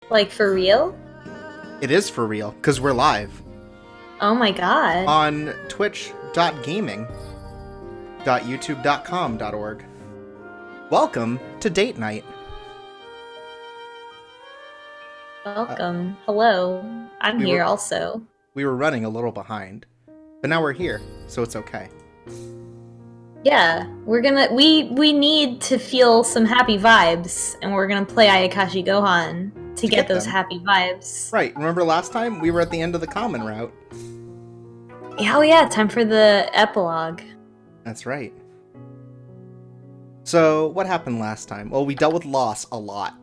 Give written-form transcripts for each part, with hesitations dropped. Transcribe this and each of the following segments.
Like, for real? It is for real, because we're live. Oh my god. On twitch.gaming.youtube.com.org. Welcome to Date Night. Welcome. Hello. I'm here also. We were running a little behind, but now we're here, so it's okay. Yeah, we need to feel some happy vibes, and we're gonna play Ayakashi Gohan to get those happy vibes. Right, remember last time? We were at the end of the common route. Oh yeah, time for the epilogue. That's right. So, what happened last time? Well, we dealt with loss a lot.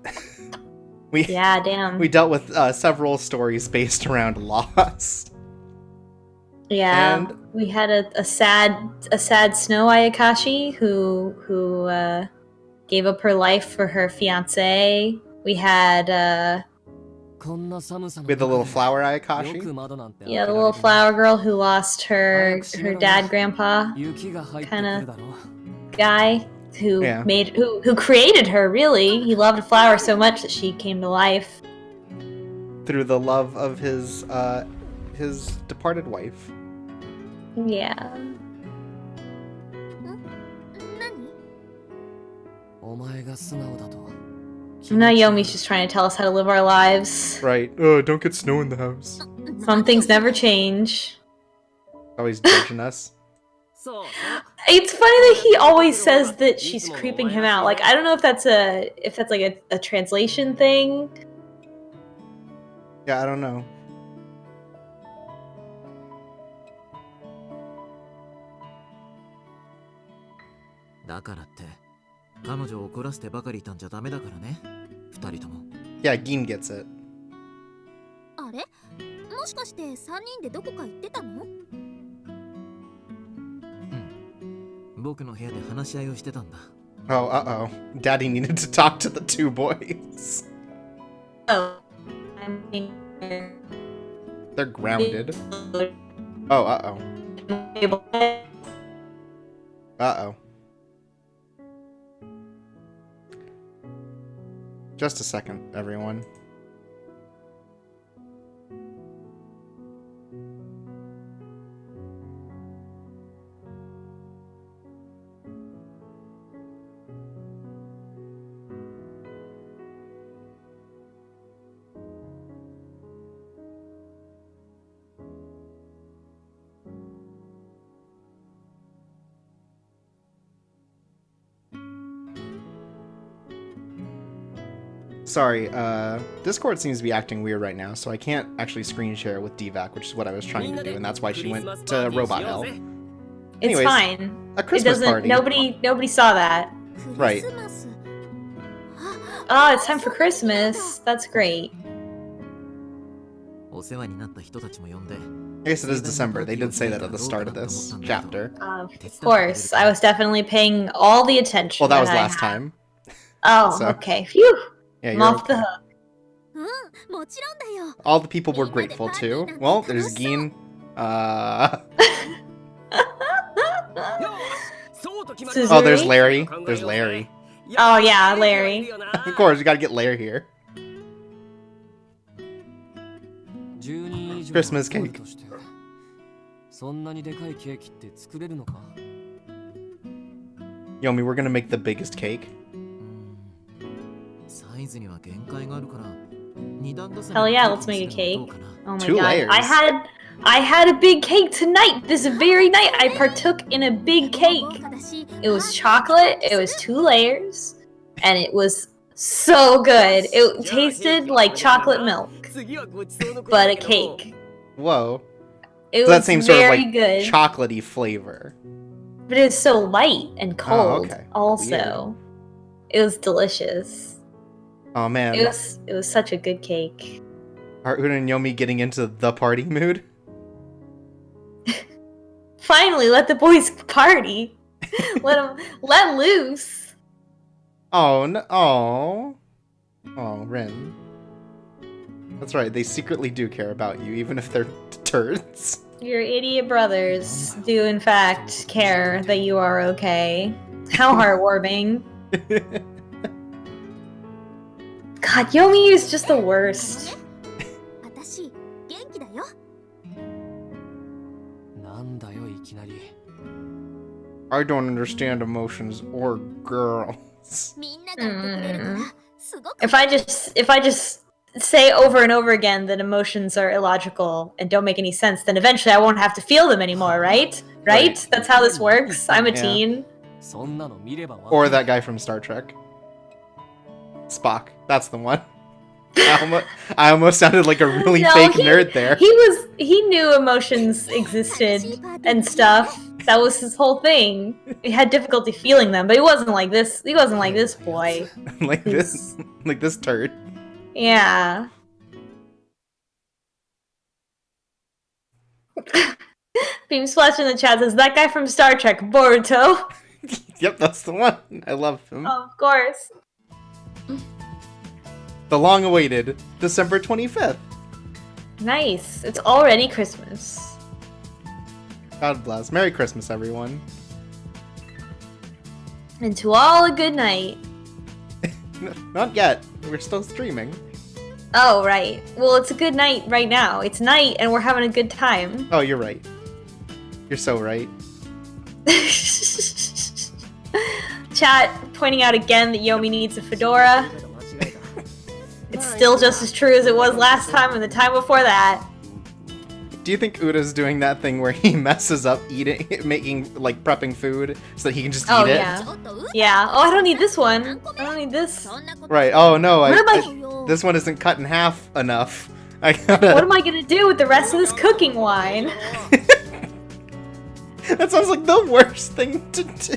Yeah, damn. We dealt with several stories based around loss. Yeah, and we had a sad Snow Ayakashi who gave up her life for her fiancé. We had the little flower Ayakashi. Yeah, the little flower girl who lost her dad, grandpa, kind of guy who who created her. Really, he loved a flower so much that she came to life through the love of his departed wife. Yeah. Now Yomi's just trying to tell us how to live our lives. Right. Oh, don't get snow in the house. Some things never change. Always judging us. It's funny that he always says that she's creeping him out. Like, I don't know if that's like a translation thing. Yeah, I don't know. Yeah, Gin gets it. Oh, uh-oh. Daddy needed to talk to the two boys. Oh. I mean... They're grounded. Oh, uh-oh. Uh-oh. Just a second, everyone. Sorry, Discord seems to be acting weird right now, so I can't actually screen share with DVac, which is what I was trying to do, and that's why she went to Robot Hell. Anyways, it's fine. A Christmas party. Nobody saw that. Right. Oh, it's time for Christmas. That's great. I guess it is December. They did say that at the start of this chapter. Of course. I was definitely paying all the attention. Well, that was last time. Oh, so. Okay. Phew. Yeah, I'm off the hook. All the people were grateful too. Well, there's Gin. Oh, there's Larry. There's Larry. Oh yeah, Larry. Of course, you gotta get Larry here. Christmas cake. Yomi, we're gonna make the biggest cake. Hell yeah, let's make a cake. Oh my 2 god. layers. I had a big cake tonight. This very night I partook in a big cake. It was chocolate, it was 2 layers, and it was so good. It tasted like chocolate milk, but a cake. Whoa. It so was that same sort of like good. chocolatey flavor. But it was so light and cold. Oh, okay. Also. Weird. It was delicious. Oh man. It was such a good cake. Are Una and Yomi getting into the party mood? Finally, let the boys party. Let loose. Oh no! Oh, Rin. That's right. They secretly do care about you, even if they're turds. Your idiot brothers do, in fact, care that you are okay. How heartwarming. God, Yomi is just the worst. I don't understand emotions or girls. If I just say over and over again that emotions are illogical and don't make any sense, then eventually I won't have to feel them anymore, right? Right? That's how this works. I'm a teen. Or that guy from Star Trek. Spock. That's the one. I almost sounded like a really fake nerd there. He knew emotions existed and stuff. That was his whole thing. He had difficulty feeling them, but he wasn't like this. He wasn't like this boy. like this turd. Yeah. Beam Splash in the chat says, that guy from Star Trek, Boruto. Yep, that's the one. I love him. Oh, of course. The long-awaited December 25th. Nice. It's already Christmas. God bless. Merry Christmas, everyone. And to all a good night. Not yet. We're still streaming. Oh, right. Well, it's a good night right now. It's night and we're having a good time. Oh, you're right. You're so right. Chat pointing out again that Yomi needs a fedora. It's still just as true as it was last time and the time before that. Do you think Uda's doing that thing where he messes up prepping food so that he can just eat it? Yeah. Oh, I don't need this one. I don't need this. Right. Oh, no. This one isn't cut in half enough. What am I gonna do with the rest of this cooking wine? That sounds like the worst thing to do.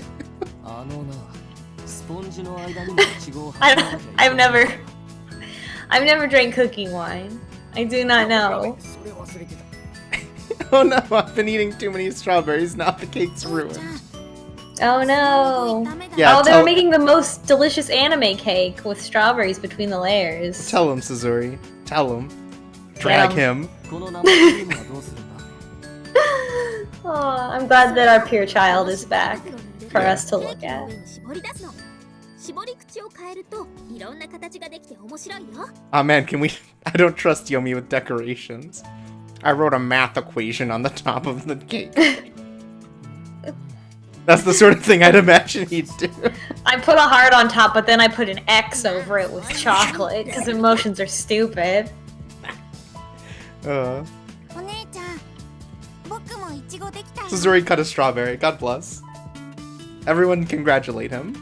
I've never drank cooking wine. I do not know. Oh no, I've been eating too many strawberries, now the cake's ruined. Oh no. Yeah, they were making the most delicious anime cake with strawberries between the layers. Tell him, Suzuri. Tell him. Drag him. Oh, I'm glad that our pure child is back for us to look at. Oh man, I don't trust Yomi with decorations. I wrote a math equation on the top of the cake. That's the sort of thing I'd imagine he'd do. I put a heart on top, but then I put an X over it with chocolate, because emotions are stupid. Suzuri cut a strawberry, God bless. Everyone congratulate him.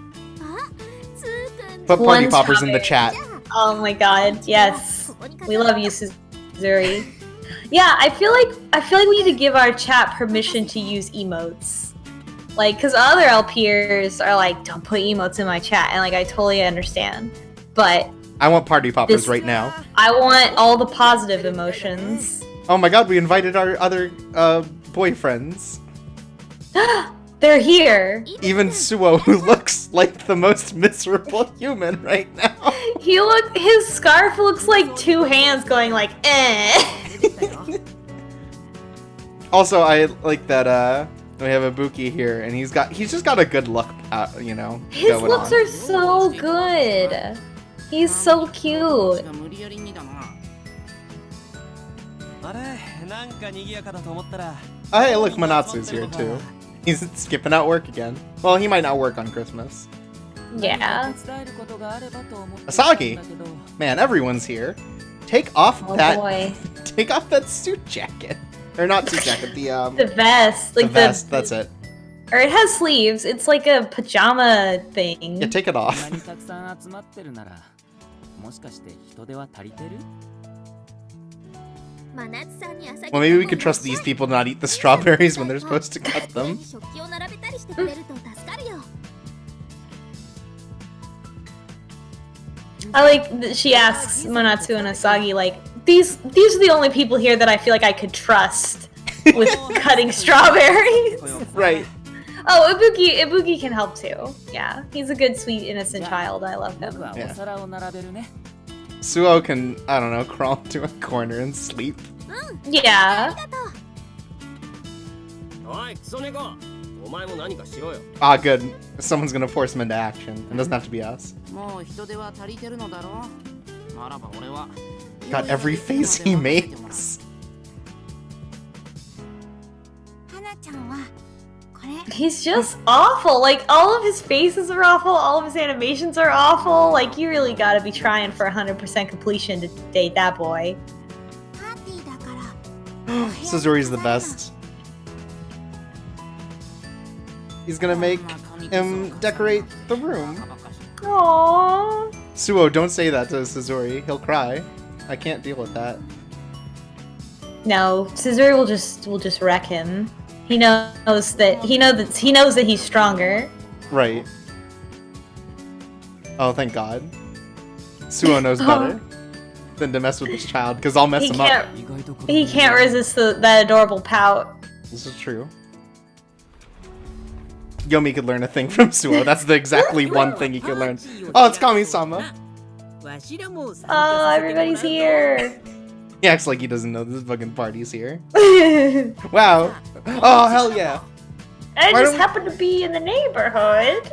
Put party poppers in the chat. Oh my god, yes. We love you, Suzuri. Yeah, I feel like we need to give our chat permission to use emotes. Like, because other LPers are like, don't put emotes in my chat, and like, I totally understand. But I want party poppers right now. I want all the positive emotions. Oh my god, we invited our other boyfriends. They're here. Even Suo, who looks like the most miserable human right now. His scarf looks like two hands going like, eh. Also, I like that we have Ibuki here, and he's just got a good look, His looks are so good. He's so cute. Oh, hey, look, Manatsu's here too. He's skipping out work again. Well, he might not work on Christmas. Yeah. Asagi! Man, everyone's here. Take off boy. Take off that suit jacket. Or not suit jacket, the vest. Like the vest, that's it. Or it has sleeves. It's like a pajama thing. Yeah, take it off. Well, maybe we could trust these people to not eat the strawberries when they're supposed to cut them. I like she asks Manatsu and Asagi, like, these are the only people here that I feel like I could trust with cutting strawberries. Right. Oh, Ibuki can help too. Yeah, he's a good, sweet, innocent child. I love him. Yeah. Suo can, I don't know, crawl into a corner and sleep. Yeah. Ah, good. Someone's gonna force him into action. It doesn't have to be us. God, every face he makes. He's just awful. Like, all of his faces are awful. All of his animations are awful. Like, you really gotta be trying for 100% completion to date that boy. Suzori's the best. He's gonna make him decorate the room. Aww. Suo, don't say that to Suzori. He'll cry. I can't deal with that. No, Suzori will just wreck him. He knows that he's stronger. Right. Oh, thank God. Suo knows better than to mess with this child, because I'll mess him up. He can't resist that adorable pout. This is true. Yomi could learn a thing from Suo. That's the exactly one thing he could learn. Oh, it's Kami-sama. Oh, everybody's here. He acts like he doesn't know this fucking party's here. Wow. Oh, hell yeah. I just happen to be in the neighborhood.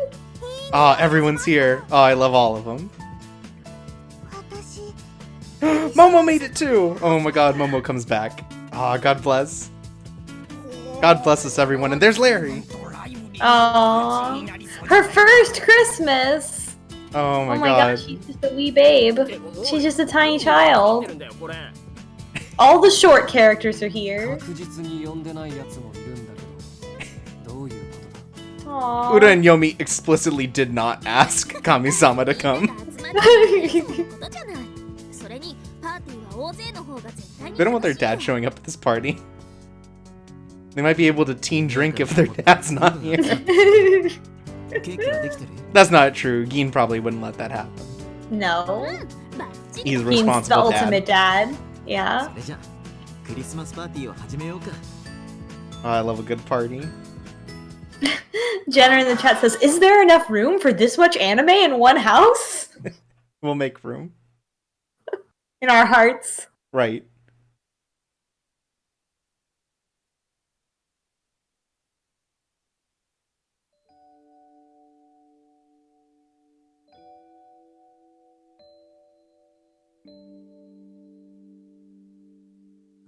Oh, everyone's here. Oh, I love all of them. Momo made it too. Oh my God, Momo comes back. Oh, God bless. God bless us, everyone. And there's Larry. Oh, her first Christmas. Oh my God, she's just a wee babe. She's just a tiny child. All the short characters are here. Aww. Ura and Yomi explicitly did not ask Kami-sama to come. They don't want their dad showing up at this party. They might be able to teen drink if their dad's not here. That's not true. Gin probably wouldn't let that happen. No. He's responsible. He's the ultimate dad. Yeah. Oh, I love a good party. Jenner in the chat says, "Is there enough room for this much anime in one house?" We'll make room. In our hearts. Right.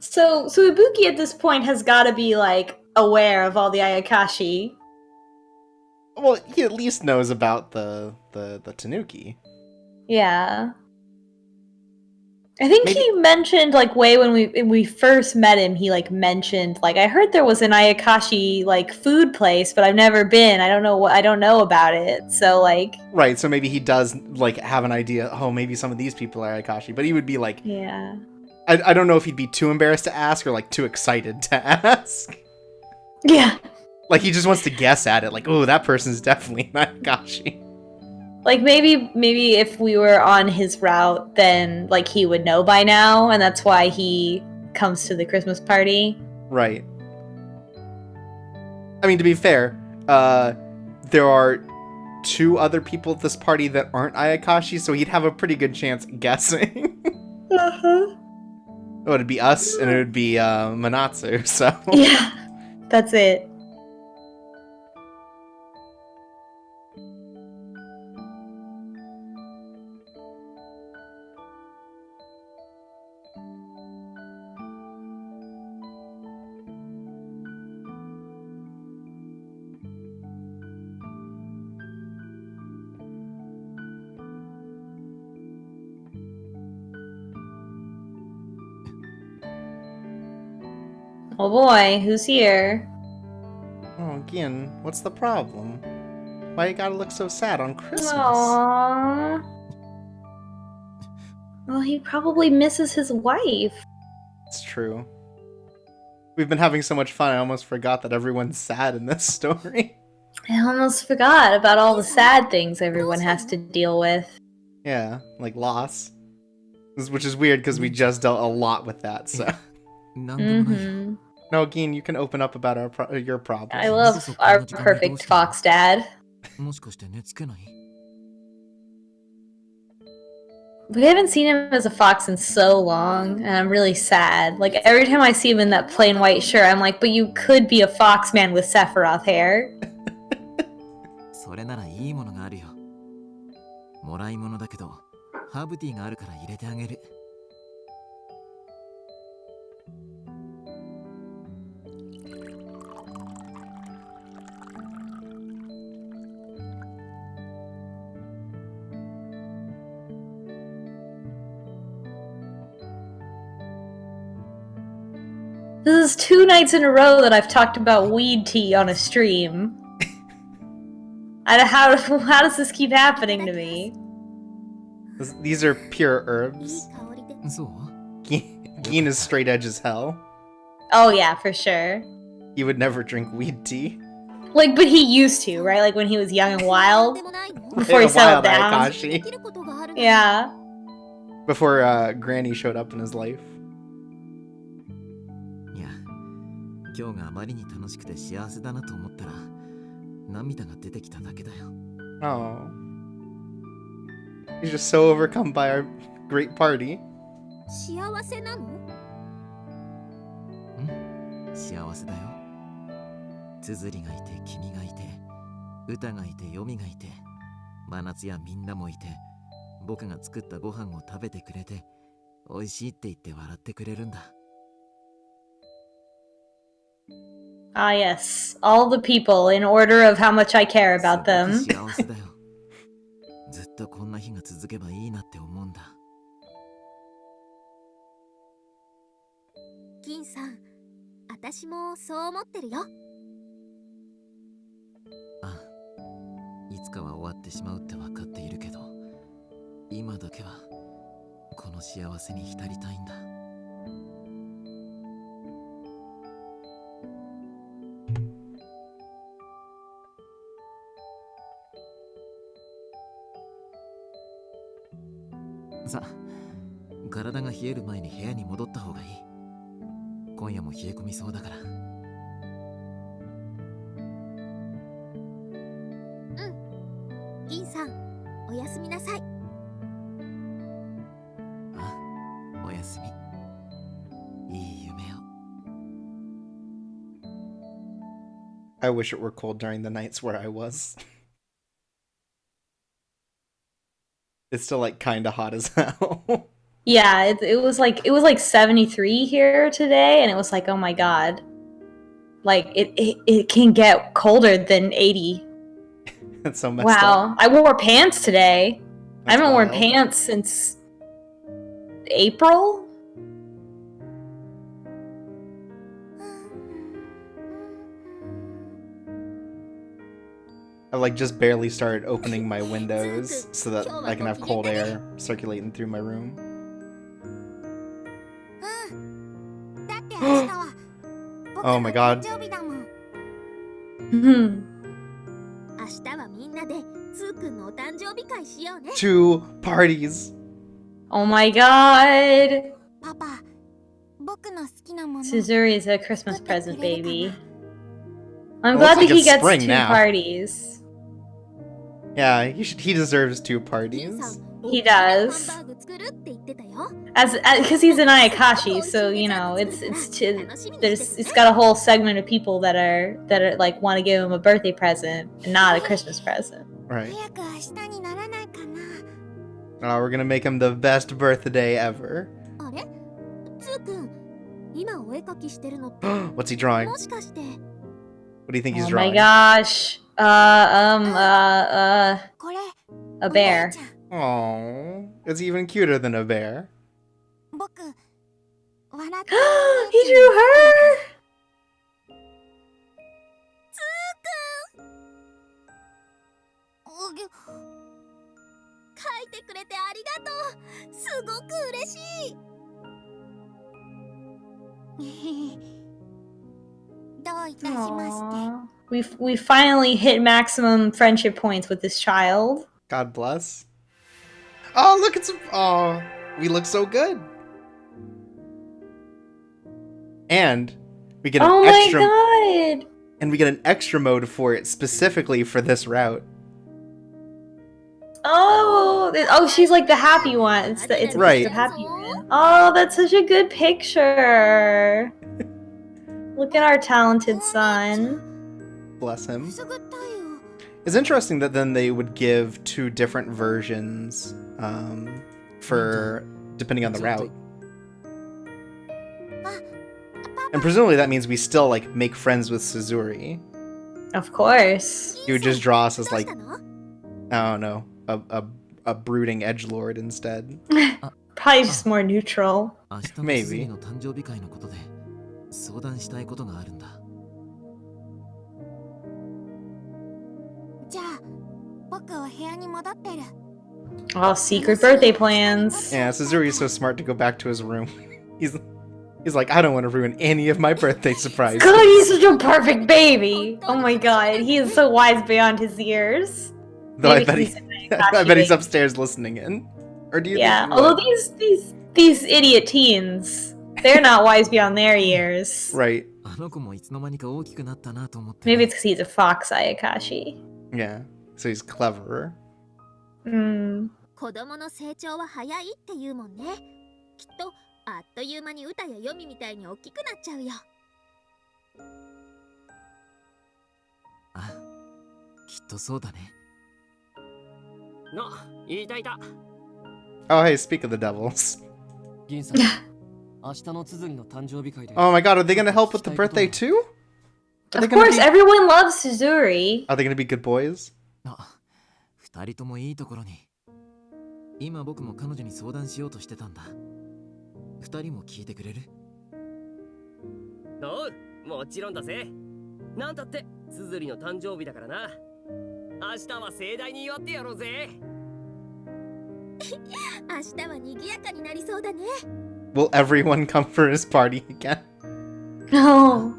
So Ibuki at this point has got to be, like, aware of all the Ayakashi. Well, he at least knows about the Tanuki. Yeah. I think he mentioned, like, way when we first met him, he, like, mentioned, like, I heard there was an Ayakashi, like, food place, but I've never been. I don't know about it. So, like... Right, so maybe he does, like, have an idea, oh, maybe some of these people are Ayakashi, but he would be, like... Yeah. I don't know if he'd be too embarrassed to ask or, like, too excited to ask. Yeah. Like, he just wants to guess at it, like, oh, that person's definitely not Ayakashi. Like, maybe if we were on his route, then, like, he would know by now, and that's why he comes to the Christmas party. Right. I mean, to be fair, there are 2 other people at this party that aren't Ayakashi, so he'd have a pretty good chance guessing. Uh-huh. Oh, it'd be us, and it would be Manatsu, so... Yeah, that's it. Oh boy, who's here? Oh, Gin, what's the problem? Why you gotta look so sad on Christmas? Aww. Well, he probably misses his wife. It's true. We've been having so much fun, I almost forgot that everyone's sad in this story. I almost forgot about all the sad things everyone has to deal with. Yeah, like loss. Which is weird, because we just dealt a lot with that, so... Mm-hmm. No, Gin, you can open up about your problems. I love our perfect fox dad. We haven't seen him as a fox in so long, and I'm really sad. Like, every time I see him in that plain white shirt, I'm like, but you could be a fox man with Sephiroth hair. ハーブティーがあるから入れてあげる。This is 2 nights in a row that I've talked about weed tea on a stream. How does this keep happening to me? These are pure herbs. そう？ Geen is straight edge as hell. Oh yeah, for sure. He would never drink weed tea. Like, but he used to, right? Like when he was young and wild, before he settled down. Ayakashi. Yeah. Before Granny showed up in his life. いや、今日があまりに楽しくて幸せだなと思ったら涙が出てきただけだよ。Oh. He's just so overcome by our great party. 幸せなの？うん、幸せだよ。綴りがいて、君がいて、歌がいて、ヨミがいて、真夏やみんなもいて、僕が作ったご飯を食べてくれて、美味しいって言って笑ってくれるんだ。Ah yes, all the people in order of how much I care about them. 幸せだよ。ずっとこんな日が続けばいいなって思うんだ。銀さん、私もそう思ってるよ。ああ、いつかは終わってしまうって分かっているけど、今だけはこの幸せに浸りたいんだ。さあ、体が冷える前に部屋に戻った方がいい。今夜も冷え込みそうだから。うん、銀さん、おやすみなさい。あ、おやすみ。いい夢を。I wish it were cold during the nights where I was. It's still like kind of hot as hell. Yeah, it was like 73 here today, and it was like, oh my god, like it can get colder than 80. That's so messed up. Wow, I wore pants today. That's I haven't worn wild. pants since April. I like just barely started opening my windows so that I can have cold air circulating through my room. だって明日は僕 Oh の my 誕 god. 生日だもん。 Mhm. 明日はみんなでつーくんのお誕生日会しようね。 2 parties. Oh my god. パパ、僕の好きなもの Suzuri is a Christmas present, baby. I'm Well, glad it's like that he it's gets spring 2 now. parties. Yeah, he deserves 2 銀さ parties. ん、 He 僕が does. ハンバーグ作るって言ってたよ。 As because he's an Ayakashi, so you know it's got a whole segment of people that are like want to give him a birthday present and not a Christmas present. Right. 早く明日にならないかな。 Oh, we're gonna make him the best birthday ever. あれ？つーくん、今お絵描きしてるのって What's he drawing? もしかして What do you think he's Oh my drawing? gosh.これ A bear. お姉ちゃん Oh, it's even cuter than a bear. 僕笑って He drew her. おぎゅ書いてくれてありがとう。すごく嬉しい。どういたしまして。 Aw. We finally hit maximum friendship points with this child. God bless. Oh, look at some. Oh, we look so good. And we get an Oh extra. my god. And we get an extra mode for it specifically for this route. Oh, she's like the happy one. It's a Right. picture of happy one. Oh, that's such a good picture. Look at our talented son. Bless him. くすぐったいよ。 It's interesting that then they would give 2 different versions for depending on the route. And presumably that means we still like make friends with Suzuri. Of course. He would just draw us as like, I don't know, a brooding edgelord instead. Probably just more neutral. Maybe. All secret birthday plans. Yeah, Suzuri's so smart to go back to his room. He's like, I don't want to ruin any of my birthday surprises. God, he's such a perfect baby. Oh my god, he is so wise beyond his years. Though I bet he's upstairs listening in. Or do you think although these idiot teens, they're not wise beyond their years. Right. Maybe it's because he's a fox, Ayakashi. Yeah, so he's cleverer. 子供の成長は早いって言うもんね。きっとあっという間に歌や読みみたいに大きくなっちゃうよ。あ、きっとそうだね。いたいた。 Oh, hey, speak of the devils. 銀さん、明日のつづりの誕生日会で。Oh my god, are they gonna help with the birthday too? Of course, everyone loves Suzuri. Are they gonna be good boys? 二人ともいいところに。今僕も彼女に相談しようとしてたんだ。二人も聞いてくれる？おう、もちろんだぜ。なんたってつづりの誕生日だからな。明日は盛大に祝ってやろうぜ。明日は賑やかになりそうだね。Will everyone come for his party again? No.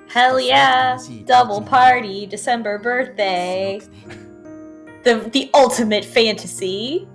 Hell yeah. Double party, December birthday. The ultimate fantasy.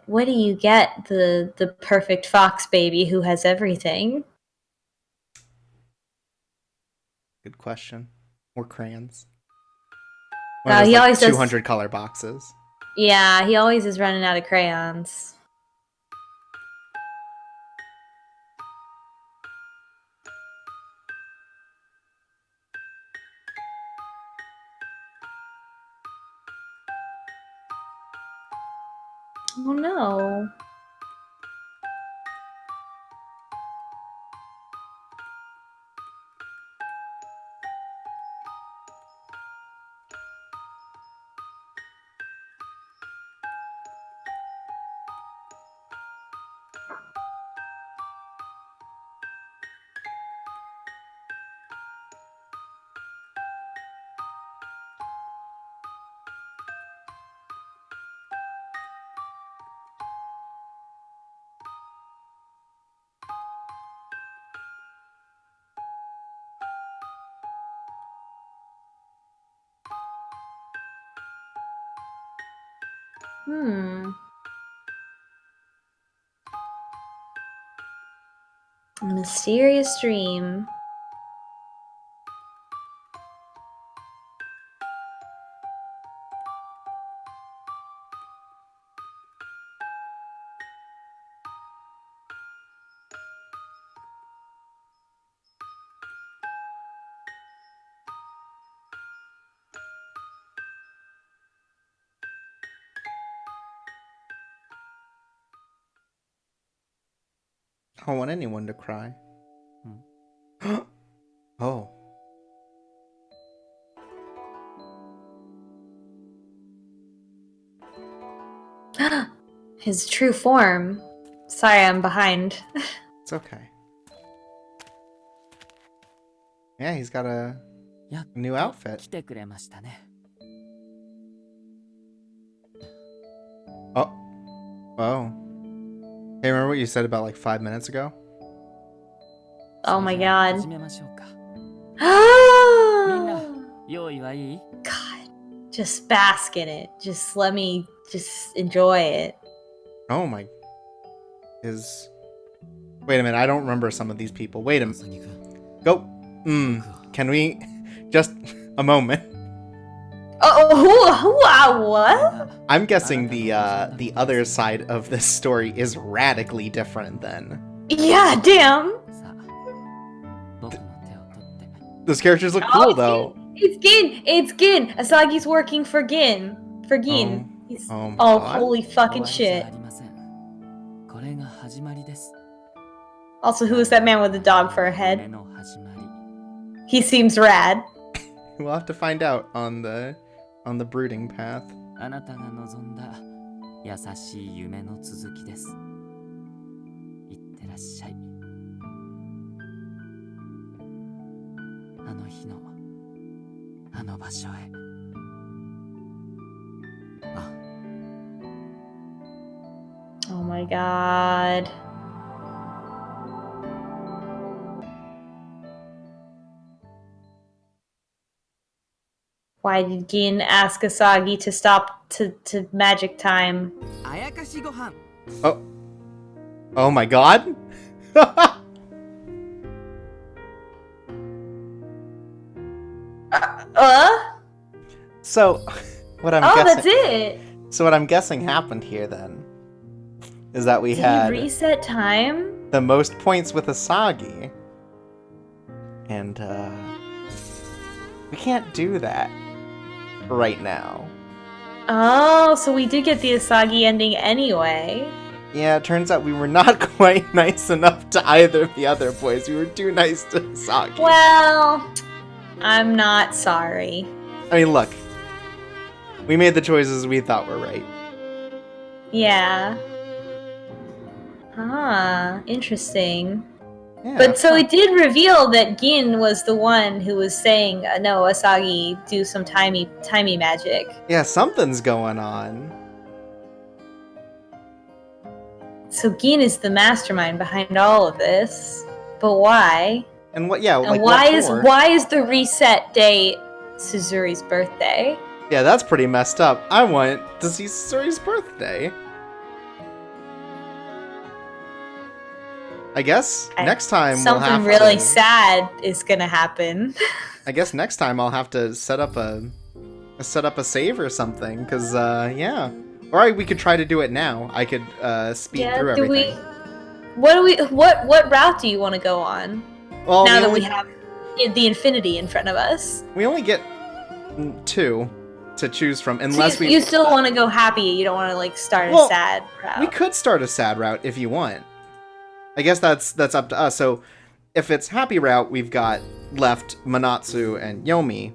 What do you get the perfect fox baby who has everything? Good question. More crayons. He always does 200 color boxes. Yeah, he always is running out of crayons. Oh no. A mysterious dream. I don't want anyone to cry. Oh. His true form. Sorry, I'm behind. It's okay. Yeah, he's got a new outfit. Oh. Oh. Hey, remember what you said about like 5 minutes ago? Oh my god. God. just bask in it. Just let me just enjoy it. Oh my. Wait a minute, I don't remember some of these people. Wait a minute. Go. Can we... Just a moment. What? I'm guessing the other side of this story is radically different then. Yeah, damn. Those characters look cool though. It's Gin. Asagi's working for Gin. He's holy fucking shit. Also, who is that man with the dog for a head? He seems rad. We'll have to find out on the brooding path. あなたが望んだ優しい夢の続きです。いってらっしゃい。あの日のあの場所へ。Oh my god. Why did Gin ask Asagi to stop to magic time? Ayakashi Gohan. Oh my god. So what I'm guessing. That's it. So what I'm guessing happened here then is that we had reset time? The most points with Asagi. And we can't do that right now. Oh, so we did get the Asagi ending anyway. Yeah, it turns out we were not quite nice enough to either of the other boys. We were too nice to Asagi. Well, I'm not sorry. I mean, look. We made the choices we thought were right. Yeah. Ah, interesting. Yeah, but so it did reveal that Gin was the one who was saying, no, Asagi, do some timey magic. Yeah, something's going on. So Gin is the mastermind behind all of this. But why? And what, yeah, like, and why is the reset date Suzuri's birthday? Yeah, that's pretty messed up. I want to see Suzuri's birthday. I guess next time something really sad is gonna happen. I guess next time I'll have to set up a save or something, because yeah. Or we could try to do it now. I could speed through everything. What route do you want to go on? Well, now that we have the infinity in front of us. We only get 2 to choose from, unless you still want to go happy. You don't want to like start a sad route. We could start a sad route if you want. I guess that's up to us. So if it's happy route, we've got left Manatsu and Yomi.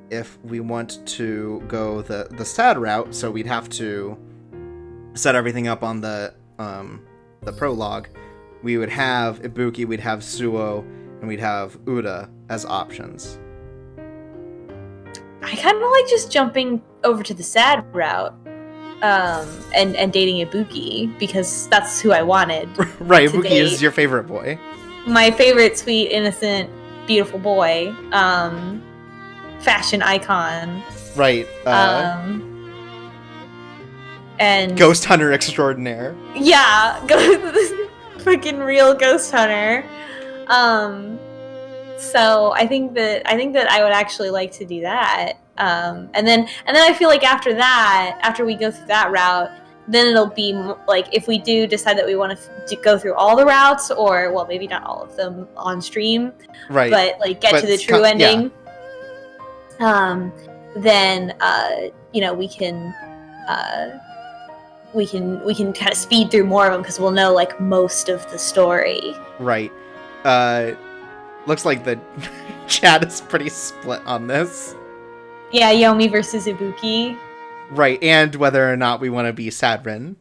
If we want to go the sad route, so we'd have to set everything up on the prologue. We would have Ibuki, we'd have Suo, and we'd have Uda as options. I kind of like just jumping over to the sad route. And dating Ibuki, because that's who I wanted. Right, Ibuki is your favorite boy. My favorite sweet, innocent, beautiful boy. Fashion icon. Right. And Ghost Hunter extraordinaire. Yeah, freaking real ghost hunter. So I think that I would actually like to do that. And then I feel like after we go through that route, then it'll be like if we do decide that we want to go through all the routes, or well, maybe not all of them on stream, right? But like get to the true ending. Yeah. Then you know, we can kind of speed through more of them because we'll know like most of the story. Right. Looks like the chat is pretty split on this. Yeah, Yomi versus Ibuki. Right, and whether or not we want to be Sadrin.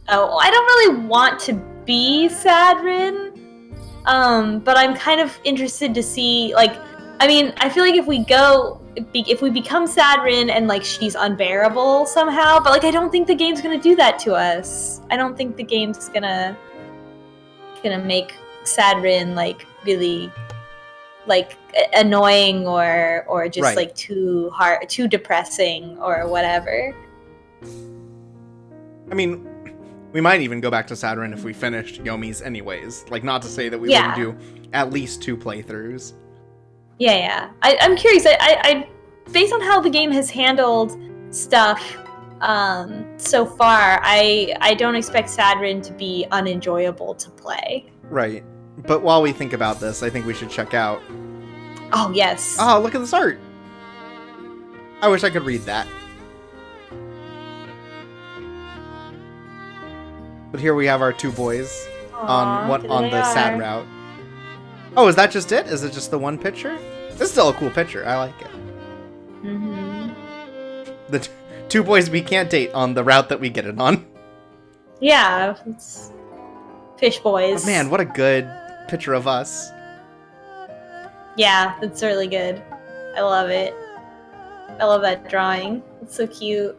Oh, I don't really want to be Sadrin. But I'm kind of interested to see, like, I mean, I feel like if we become Sadrin and like she's unbearable somehow, but like I don't think the game's gonna do that to us. I don't think the game's gonna make Sadrin like really like annoying or just Right. like too hard, too depressing or whatever. I mean, we might even go back to Saturn if we finished Yomi's anyways. Like, not to say that we Yeah. wouldn't do at least 2 playthroughs. Yeah. I'm curious. I based on how the game has handled stuff so far, I don't expect Saturn to be unenjoyable to play. Right. But while we think about this, I think we should check out... Oh, yes. Oh, look at this art! I wish I could read that. But here we have our 2 boys on the sad route. Oh, is that just it? Is it just the one picture? It's still a cool picture. I like it. Mm-hmm. The 2 boys we can't date on the route that we get it on. Yeah, it's fish boys. Oh, man, what a good picture of us. Yeah, it's really good. I love it. I love that drawing. It's so cute.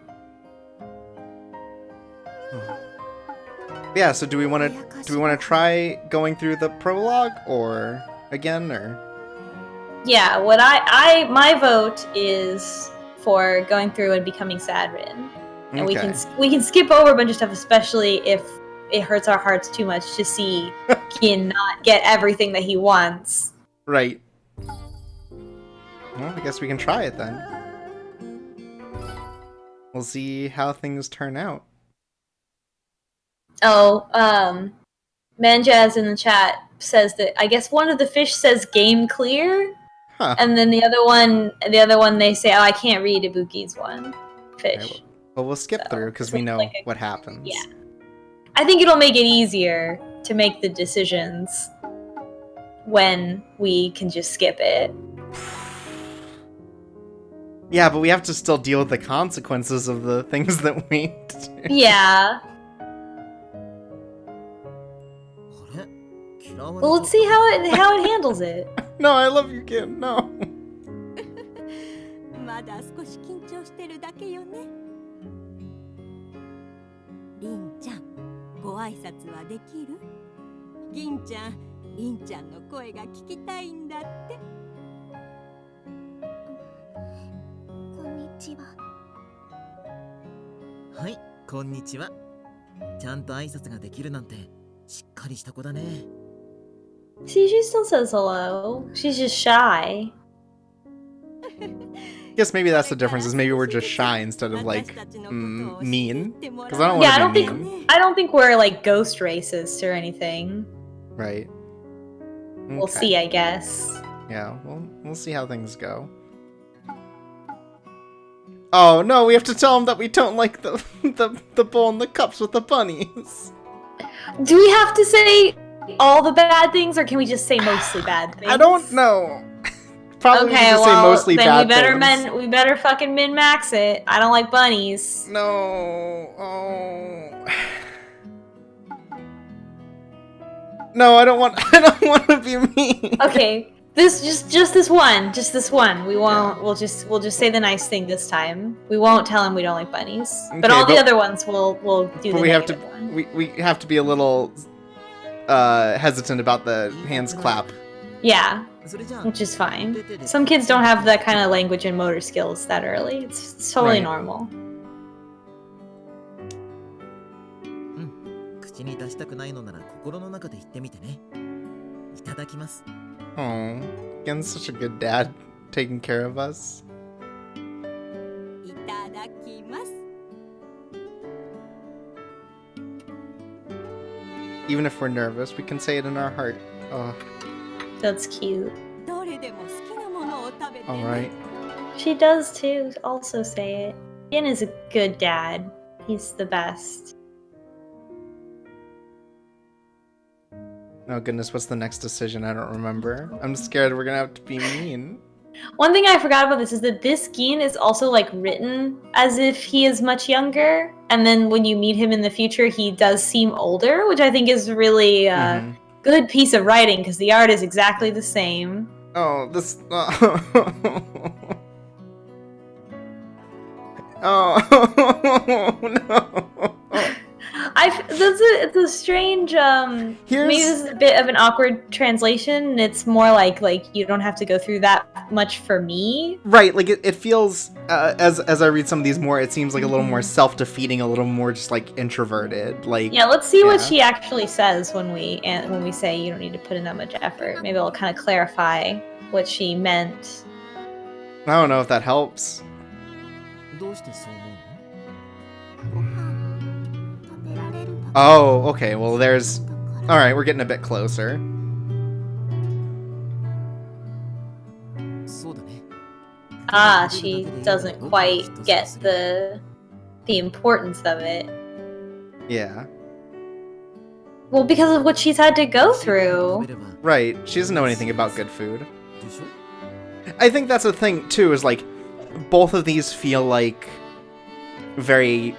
Yeah, so do we want to try going through the prologue or again or? Yeah, what my vote is for going through and becoming Sadrin. And we can skip over a bunch of stuff, especially if it hurts our hearts too much to see Kin not get everything that he wants. Right. Well, I guess we can try it then. We'll see how things turn out. Oh, Manjaz in the chat says that I guess one of the fish says game clear, and then the other one they say, oh, I can't read Ibuki's one fish. Okay, well, we'll skip through because we know what happens. Yeah, I think it'll make it easier to make the decisions when we can just skip it. Yeah, but we have to still deal with the consequences of the things that we do. Yeah. Well, let's see how it handles it. No, I love you, Kin. No. まだ少し緊張してるだけよね。りんちゃん、ご挨拶はできる？銀ちゃん、りんちゃんの声が聞きたいんだって。こんにちは。はい、こんにちは。ちゃんと挨拶ができるなんてしっかりした子だね。See, she still says hello. She's just shy. Guess maybe that's the difference. Is maybe we're just shy instead of like mean. Because I don't want Yeah, to be mean. I don't think we're like ghost racist or anything. Right. We'll Okay. see, I guess. Yeah, we'll see how things go. Oh no, we have to tell him that we don't like the bowl and the cups with the bunnies. Do we have to say all the bad things, or can we just say mostly bad things? I don't know. Probably Okay, need to say well, mostly then bad things. we better fucking min-max it. I don't like bunnies. No. Oh. No, I don't want to be mean. Okay, just this one. We won't. We'll just say the nice thing this time. We won't tell him we don't like bunnies. But Okay, all the other ones we'll do. But the we have to negative one. we have to be a little hesitant about the hands clap. Yeah, それじゃあ which is fine. Some kids don't have that kind of language and motor skills that early. It's totally Right. normal. 口に出したくないのなら心の中で言ってみてね。いただきます。 Oh, Gen's such a good dad, taking care of us. いただきます。 Even if we're nervous, we can say it in our heart. Oh, That's cute. どれでも好きなものを食べてね。 all right. She does too. Also say it. Ian is a good dad. He's the best. Oh goodness, what's the next decision? I don't remember. I'm scared we're gonna have to be mean. One thing I forgot about this is that this Geen is also like written as if he is much younger, and then when you meet him in the future, he does seem older, which I think is really good piece of writing because the art is exactly the same. Oh, this. Oh no. I it's a strange. Maybe this is a bit of an awkward translation. It's more like you don't have to go through that much for me. Right, like it feels as I read some of these more, it seems like a little more self-defeating, a little more just like introverted. Like yeah, let's see what she actually says when we say you don't need to put in that much effort. Maybe it'll kind of clarify what she meant. I don't know if that helps. どうしてそう思うの Oh, okay. Well, there's. All right, we're getting a bit closer. そうだね Ah, she doesn't quite get the importance of it. Yeah. Well, because of what she's had to go through. Right. She doesn't know anything about good food. でしょ I think that's the thing too. Is like both of these feel like very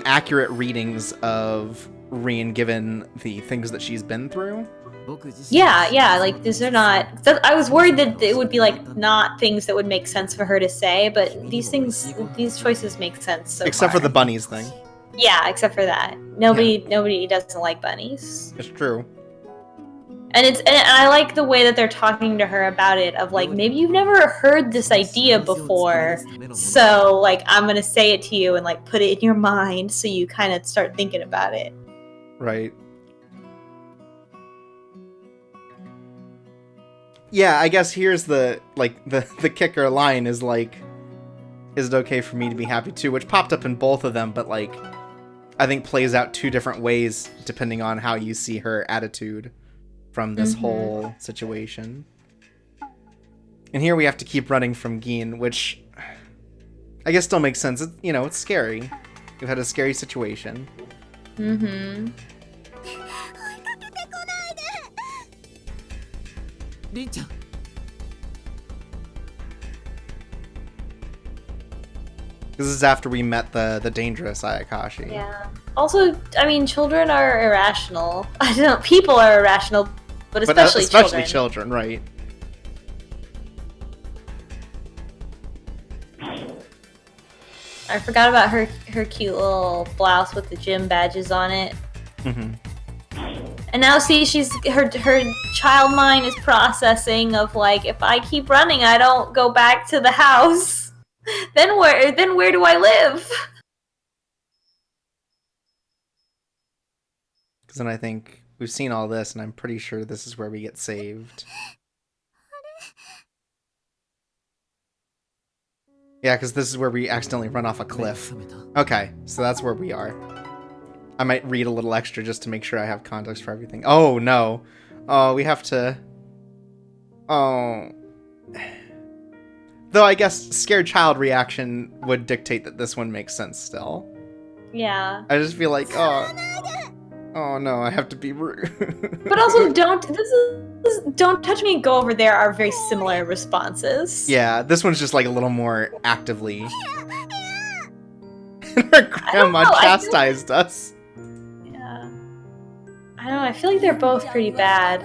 accurate readings of Rin, given the things that she's been through. 僕自身 Yeah, like these are not. I was worried that it would be like not things that would make sense for her to say, but these choices make sense. So Except far. for the bunnies thing. Yeah, except for that. Nobody doesn't like bunnies. It's true. And I like the way that they're talking to her about it, of like, maybe you've never heard this idea before, so like I'm gonna say it to you and like put it in your mind so you kind of start thinking about it. Right. Yeah, I guess here's the kicker line is like, is it okay for me to be happy too? Which popped up in both of them, but like I think plays out two different ways depending on how you see her attitude from this whole situation. And here we have to keep running from Gin, which I guess still makes sense. It's scary. We've had a scary situation. Mm-hmm. りんちゃん This is after we met the dangerous Ayakashi. Yeah. Also, I mean, children are irrational. I don't know, people are irrational, but especially children, right? I forgot about her cute little blouse with the gym badges on it. Mm-hmm. And now see, her child mind is processing of like, if I keep running, I don't go back to the house. Then where do I live? Because then I think we've seen all this, and I'm pretty sure this is where we get saved. Yeah, because this is where we accidentally run off a cliff. Okay, so that's where we are. I might read a little extra just to make sure I have context for everything. Oh, no. Oh, we have to... Oh... Though I guess scared child reaction would dictate that this one makes sense still. Yeah. I just feel like, oh no, I have to be rude. But also, don't touch me and go over there are very similar responses. Yeah, this one's just like a little more actively. And our grandma chastised us. Yeah. I don't know, I feel like they're both pretty bad.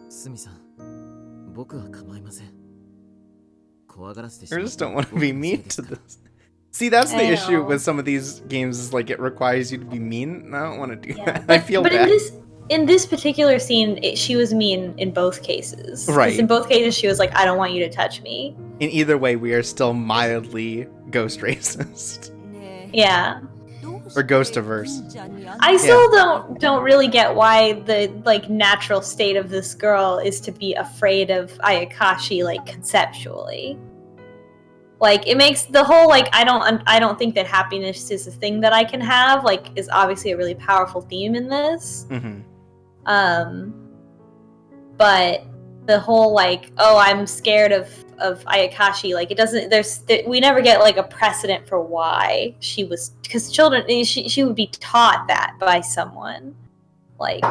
スミさん僕は構いません I just don't want to be mean to this. See, that's the issue with some of these games, is like it requires you to be mean. I don't want to do that. I feel bad. But in this particular scene, she was mean in both cases. Right. In both cases, she was like, I don't want you to touch me. In either way, we are still mildly ghost racist. Yeah. Or ghost-averse. I still don't really get why the like natural state of this girl is to be afraid of Ayakashi, like conceptually. Like it makes the whole like I don't think that happiness is a thing that I can have, like is obviously a really powerful theme in this. Mm-hmm. But the whole like, oh, I'm scared of Ayakashi, like it doesn't, we never get like a precedent for why she was, because children, she would be taught that by someone, like,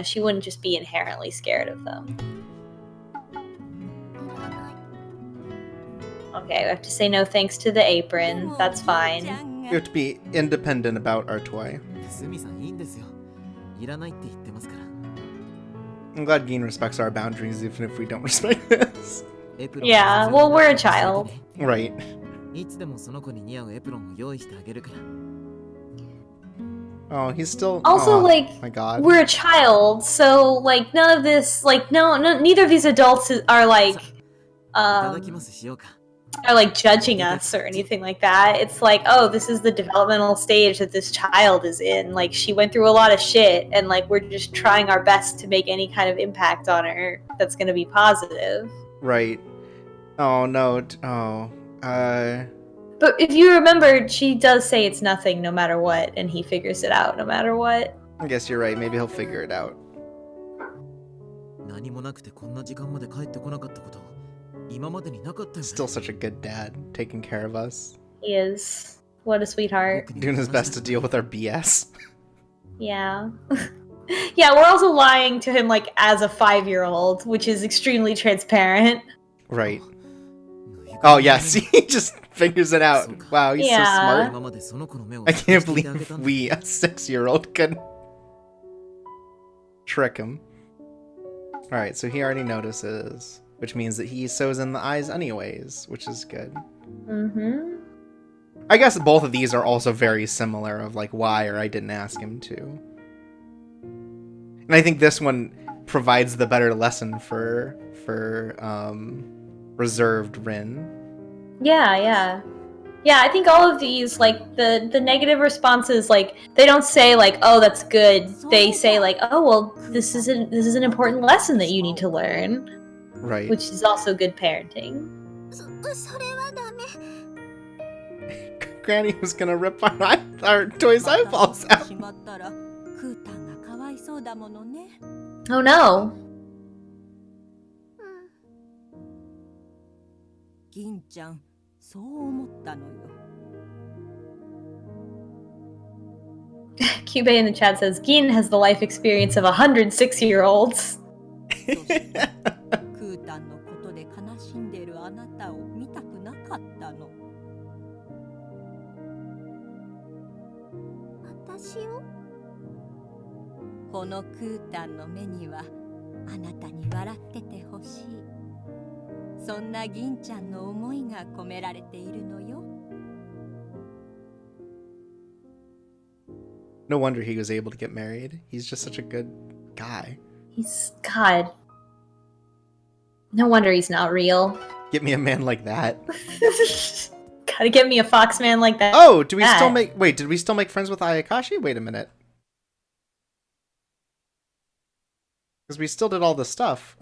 she wouldn't just be inherently scared of them. Okay, we have to say no thanks to the apron, that's fine. We have to be independent about our toy. スミさんいいんですよいらないって言ってますから I'm glad Gin respects our boundaries, even if we don't respect this. Yeah, well, we're a child. Right. いつでもその子に似合うエプロンを用意してあげるから。 Oh, he's still. Also, oh, like, my God. we're a child, so, like, none of this, like, neither of these adults are, like, いただきますしようか。 are, like, judging us or anything like that. It's like, oh, this is the developmental stage that this child is in. Like, she went through a lot of shit, and, like, we're just trying our best to make any kind of impact on her that's gonna be positive. Right. Oh, no. But if you remember, she does say it's nothing no matter what, and he figures it out no matter what. I guess you're right. Maybe he'll figure it out. 何もなくてこんな時間まで帰ってこなかったこと今までになかったよね。 Still such a good dad, taking care of us. He is. What a sweetheart. Doing his best to deal with our BS. Yeah. Yeah, we're also lying to him, like, as a 5-year-old, which is extremely transparent. Right. Oh, yes, he just figures it out. Wow, he's Yeah. so smart. I can't believe we, a 6-year-old, could trick him. Alright, so he already notices, which means that he sews in the eyes anyways, which is good. Mm-hmm. I guess both of these are also very similar of, like, why or I didn't ask him to. And I think this one provides the better lesson for reserved Rin. Yeah. Yeah, I think all of these, like, the negative responses, like, they don't say, like, oh, that's good. They say, like, oh, well, this is an important lesson that you need to learn. Right. Which is also good parenting. それはダメ。 Granny was gonna rip our toys' eyeballs out. しまったらクータンがかわいそうだものね。 Oh no. 銀ちゃん、そう思ったのよ。 Cube in the chat says, Gin has the life experience of 106-year-olds. そしてクータンのことで悲しんでるあなたを見たくなかったの。 私を？このクータンの目にはあなたに笑っててほしい。そんな銀ちゃんの思いが込められているのよ。 No wonder he was able to get married. He's just such a good guy. He's God. No wonder he's not real. Get me a man like that. Gotta get me a fox man like that. Oh, do we still make... Wait, did we still make friends with Ayakashi? Wait a minute. Because we still did all the stuff.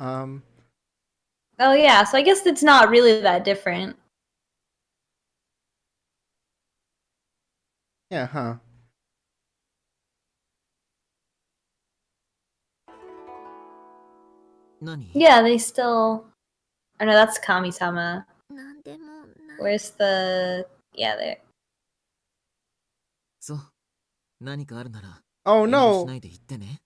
Oh yeah, so I guess it's not really that different. Yeah, huh. Yeah, they still... Oh no, that's Kami-sama. なんでもない。 Where's the... Yeah, there. そう。何かあるなら Oh 遠慮 no! しないで言ってね。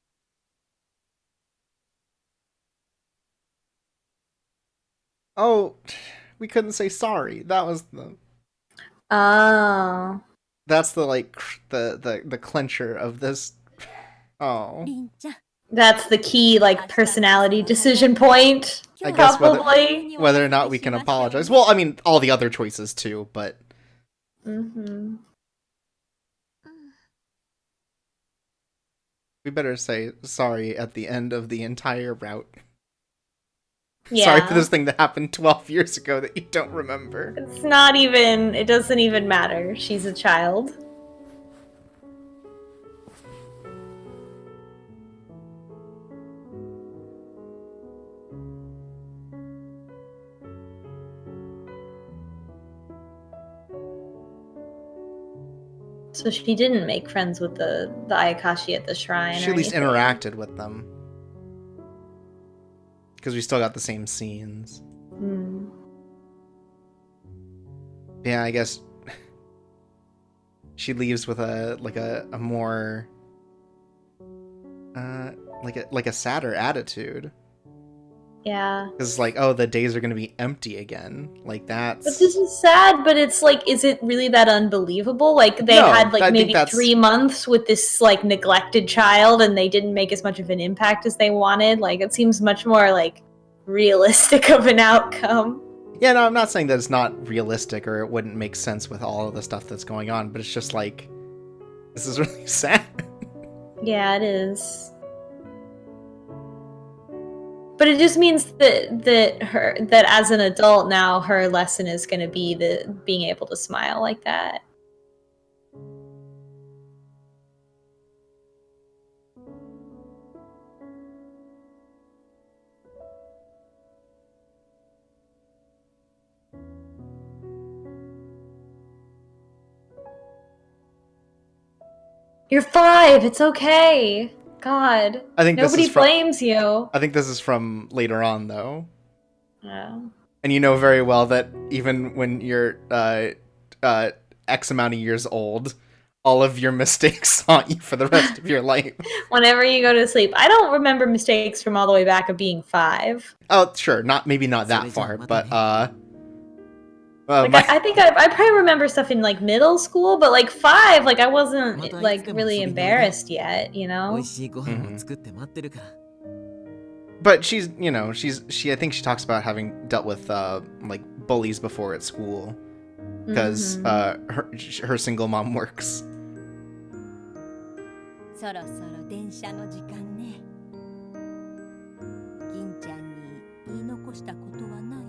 Oh, we couldn't say sorry. That was the... Oh. That's the, like, the clincher of this... Oh. りんちゃん、 That's the key, like, personality decision point. I guess Probably. whether or not we can apologize. Well, I mean, all the other choices too, but... Mm-hmm. We better say sorry at the end of the entire route. Yeah. Sorry for this thing that happened 12 years ago that you don't remember. It's not even... It doesn't even matter. She's a child. So she didn't make friends with the Ayakashi at the shrine. She or at least anything. interacted with them. Because we still got the same scenes. Mm. Yeah, I guess she leaves with a more like a sadder attitude. Yeah. Because it's like, oh, the days are gonna be empty again. Like that's. But this is sad, but it's like, is it really that unbelievable? Like, they No, had, I like, think maybe that's- 3 months with this, like, neglected child, and they didn't make as much of an impact as they wanted. Like, it seems much more, like, realistic of an outcome. Yeah, no, I'm not saying that it's not realistic or it wouldn't make sense with all of the stuff that's going on, but it's just like, this is really sad. Yeah, it is. But it just means that as an adult now, her lesson is going to be being able to smile like that. You're 5. It's okay. God, I think nobody this is from, blames you. I think this is from later on, though. Yeah. And you know very well that even when you're X amount of years old, all of your mistakes haunt you for the rest of your life. Whenever you go to sleep, I don't remember mistakes from all the way back of being 5. Oh, sure, maybe not that far, but Like I think I probably remember stuff in like middle school, but like 5, like I wasn't like really embarrassed yet, you know? 美味しいご飯を作って待ってるから But she's, you know, I think she talks about having dealt with like bullies before at school because her single mom works. そろそろ電車の時間ね。銀ちゃんに言い残したことはない？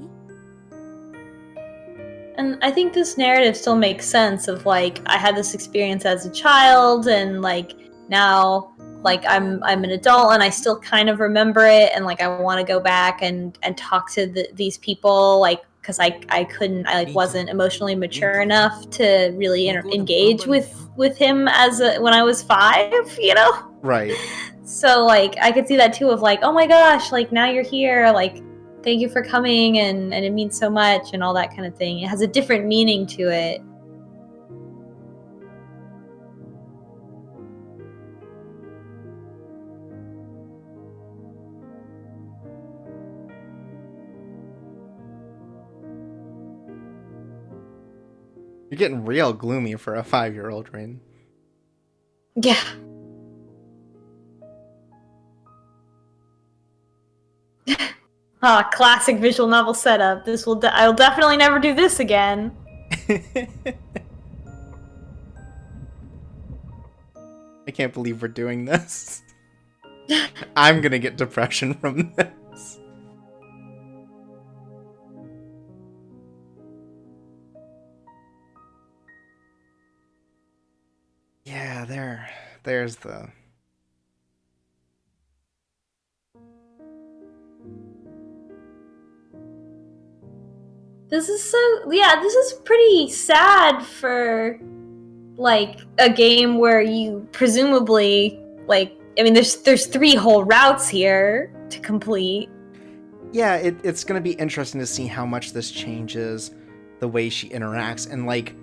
And I think this narrative still makes sense of like I had this experience as a child and like now like I'm an adult and I still kind of remember it and like I want to go back and talk to these people like because I like wasn't emotionally mature enough to really engage with him when I was 5, you know? Right. So like I could see that too of like, oh my gosh, like now you're here, like thank you for coming and it means so much and all that kind of thing. It has a different meaning to it. You're getting real gloomy for a 5-year-old, Rin. Yeah. Ah, classic visual novel setup. I'll definitely never do this again. I can't believe we're doing this. I'm gonna get depression from this. Yeah, there's the... This is pretty sad for like a game where you presumably like I mean there's 3 whole routes here to complete. Yeah, it's gonna be interesting to see how much this changes the way she interacts and like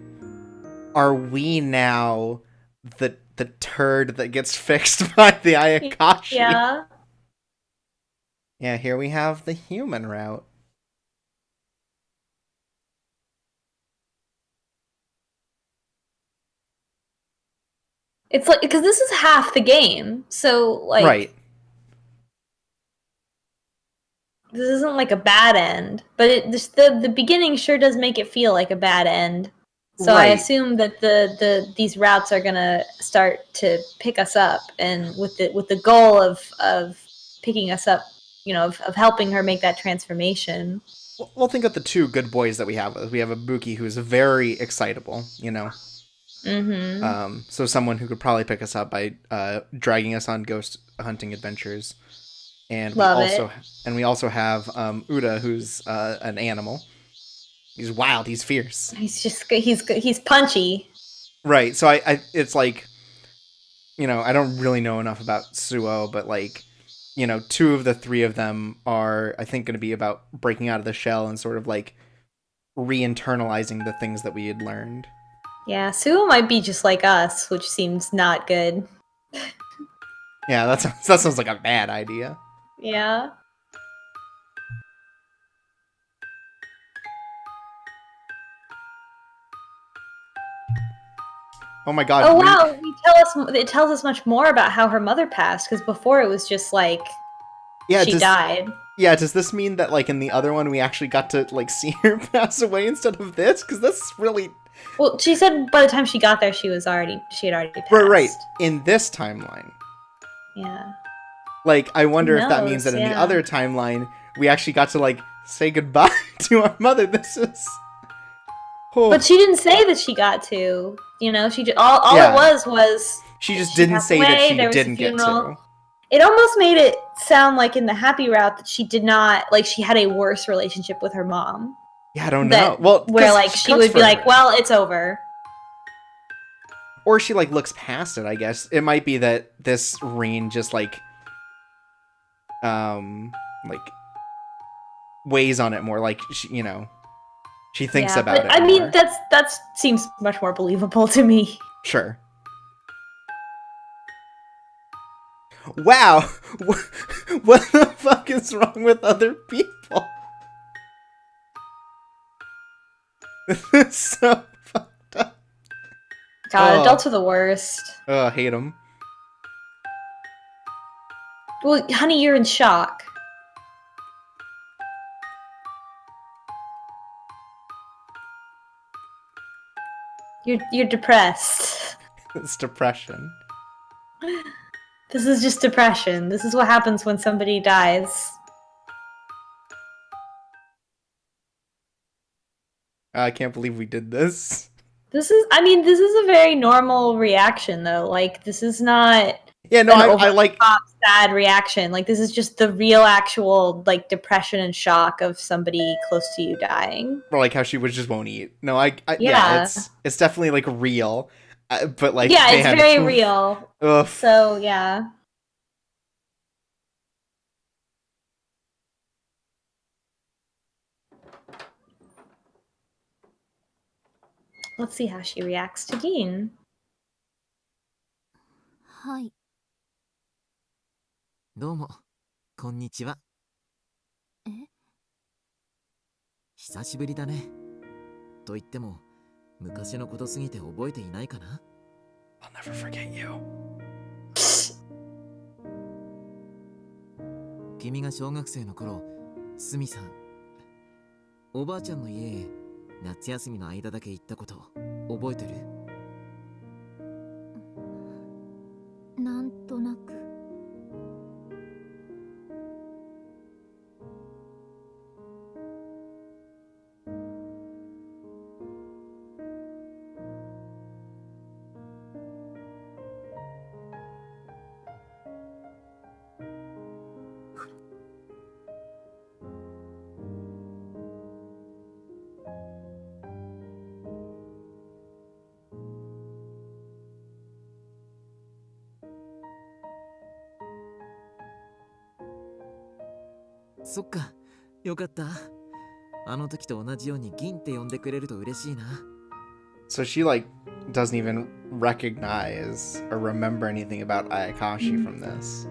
are we now the turd that gets fixed by the Ayakashi? Yeah. Yeah, here we have the human route. It's like because this is half the game, so like right. This isn't like a bad end, but the beginning sure does make it feel like a bad end. So Right. I assume that these routes are gonna start to pick us up, and with the goal of picking us up, you know, of helping her make that transformation. Well, think of the 2 good boys that we have. We have Ibuki, who's very excitable, you know. Mm-hmm. So someone who could probably pick us up by dragging us on ghost hunting adventures. And we also have Uda, who's an animal. He's wild. He's fierce. He's punchy. Right. So I it's like, you know, I don't really know enough about Suo, but like, you know, 2 of the 3 of them are, I think, going to be about breaking out of the shell and sort of like re-internalizing the things that we had learned. Yeah, Suo might be just like us, which seems not good. Yeah, that sounds like a bad idea. Yeah. Oh my god. Oh wow, it tells us much more about how her mother passed, because before it was just like she died. Yeah, does this mean that, like, in the other one we actually got to, like, see her pass away instead of this? Because that's really... Well, she said by the time she got there, she had already passed. Right. In this timeline. Yeah. Like, I wonder Who if that means knows? that in the Yeah. other timeline, we actually got to, like, say goodbye to our mother. This is... Oh. But she didn't say that she got to. You know, she all Yeah. it was She just didn't passed say that away, she there was a didn't get funeral. to. It almost made it sound like in the happy route that she did not, like, she had a worse relationship with her mom. Yeah, I don't know. Well, where, 'cause like, she she cooks would for be like, her. well, it's over. Or she, like, looks past it, I guess. It might be that this Rin just, like, weighs on it more. Like, she, you know, she thinks Yeah, about but, it I mean, more. that seems much more believable to me. Sure. Wow! What the fuck is wrong with other people? This is so fucked up. God, Oh. adults are the worst. Oh, I hate them. Well, honey, you're in shock. You're depressed. It's depression. This is just depression. This is what happens when somebody dies. I can't believe we did this. This is a very normal reaction, though. Like, this is not Yeah, no, an I like... over-the-top sad reaction. Like, this is just the real, actual, like, depression and shock of somebody close to you dying. Or like how she just won't eat. No, yeah, Yeah. it's definitely like real, but like Yeah, it's man, very oof. real. Ugh. So, yeah. Let's see how she reacts to Dean. はい。どうも、こんにちは。え？久しぶりだね。と言っても、昔のことすぎて覚えていないかな？ I'll never forget you. 君が小学生の頃、スミさん、おばあちゃんの家へ夏休みの間だけ行ったこと覚えてる？なんとなく。そっか、よかった。あの時と同じように銀って呼んでくれると嬉しいな。So she like doesn't even recognize or remember anything about Ayakashi from this.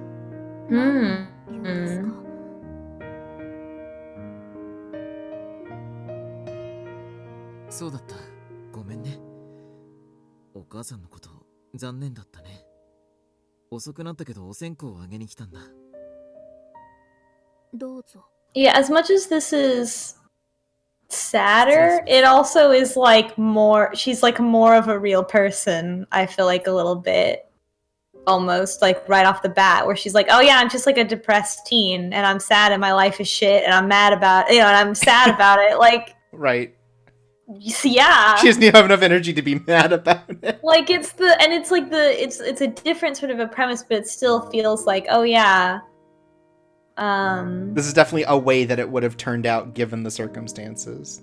言うんですか。そうだった。ごめんね。お母さんのこと残念だったね。遅くなったけどお線香をあげに来たんだ。どうぞ。 Yeah, as much as this is sadder, it also is like more, she's like more of a real person, I feel like a little bit. Almost like right off the bat, where she's like, oh yeah, I'm just like a depressed teen and I'm sad and my life is shit and I'm mad about, you know, and I'm sad about it. Like, Right. yeah. She doesn't even have enough energy to be mad about it. Like it's a different sort of a premise, but it still feels like, oh yeah. This is definitely a way that it would have turned out given the circumstances.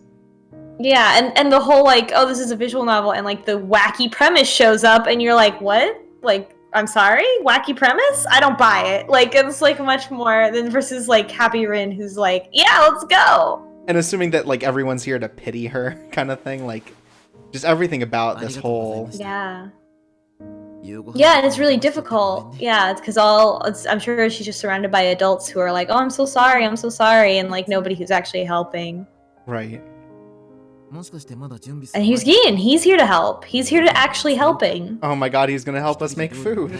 Yeah, and the whole like, oh, this is a visual novel, and like the wacky premise shows up, and you're like, what? Like, I'm sorry, wacky premise? I don't buy it. Like, it's like much more than versus like Happy Rin, who's like, yeah, let's go. And assuming that like everyone's here to pity her, kind of thing, like just everything about this whole. Yeah. Yeah, and it's really difficult. Yeah, it's because I'm sure she's just surrounded by adults who are like, oh, I'm so sorry, and like nobody who's actually helping. Right. And here's Gian. He's here to help. He's here to actually helping. Oh my god, he's gonna help us make food.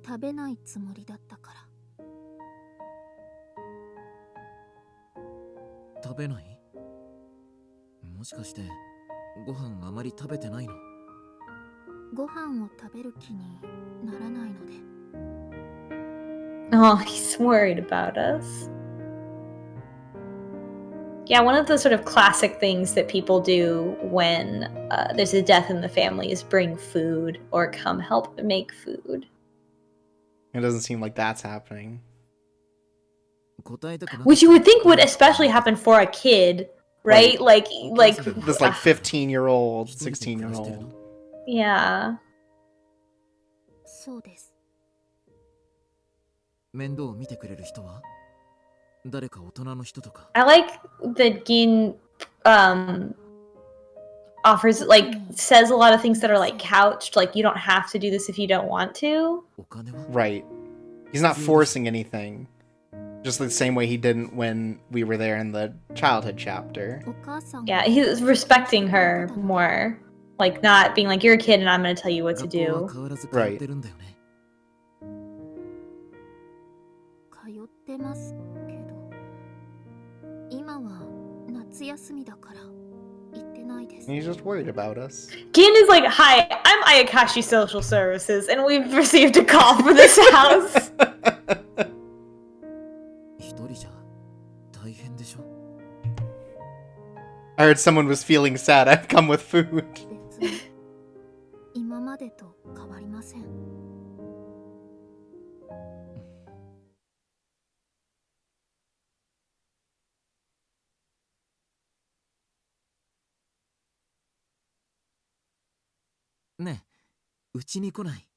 食べないつもりだったから。食べない？もしかしてご飯あまり食べてないの？ご飯を食べる気にならないので。 Oh, he's worried about us. Yeah, one of the sort of classic things that people do when there's a death in the family is bring food or come help make food. It doesn't seem like that's happening. Which you would think would especially happen for a kid, right? Like This like 15-year-old, 16-year-old. Yeah. そうです。面倒を見てくれる人は？誰か大人の人とか。 I like that Gin offers, like, says a lot of things that are like couched, like you don't have to do this if you don't want to. お金は？ Right. He's not forcing anything. Just the same way he didn't when we were there in the childhood chapter. お母さんが Yeah, he's respecting her more. Like, not being like, you're a kid and I'm gonna tell you what to 学校は do. 変わらず通ってるんだよね。通ってますけど、今は夏休みだから行ってないです。 And he's just worried about us. Gin is like, hi, I'm Ayakashi Social Services and we've received a call for this house. 一人じゃ大変でしょ。 I heard someone was feeling sad. I've come with food. 別に今までと変わりません。ねえ、うちに来ない？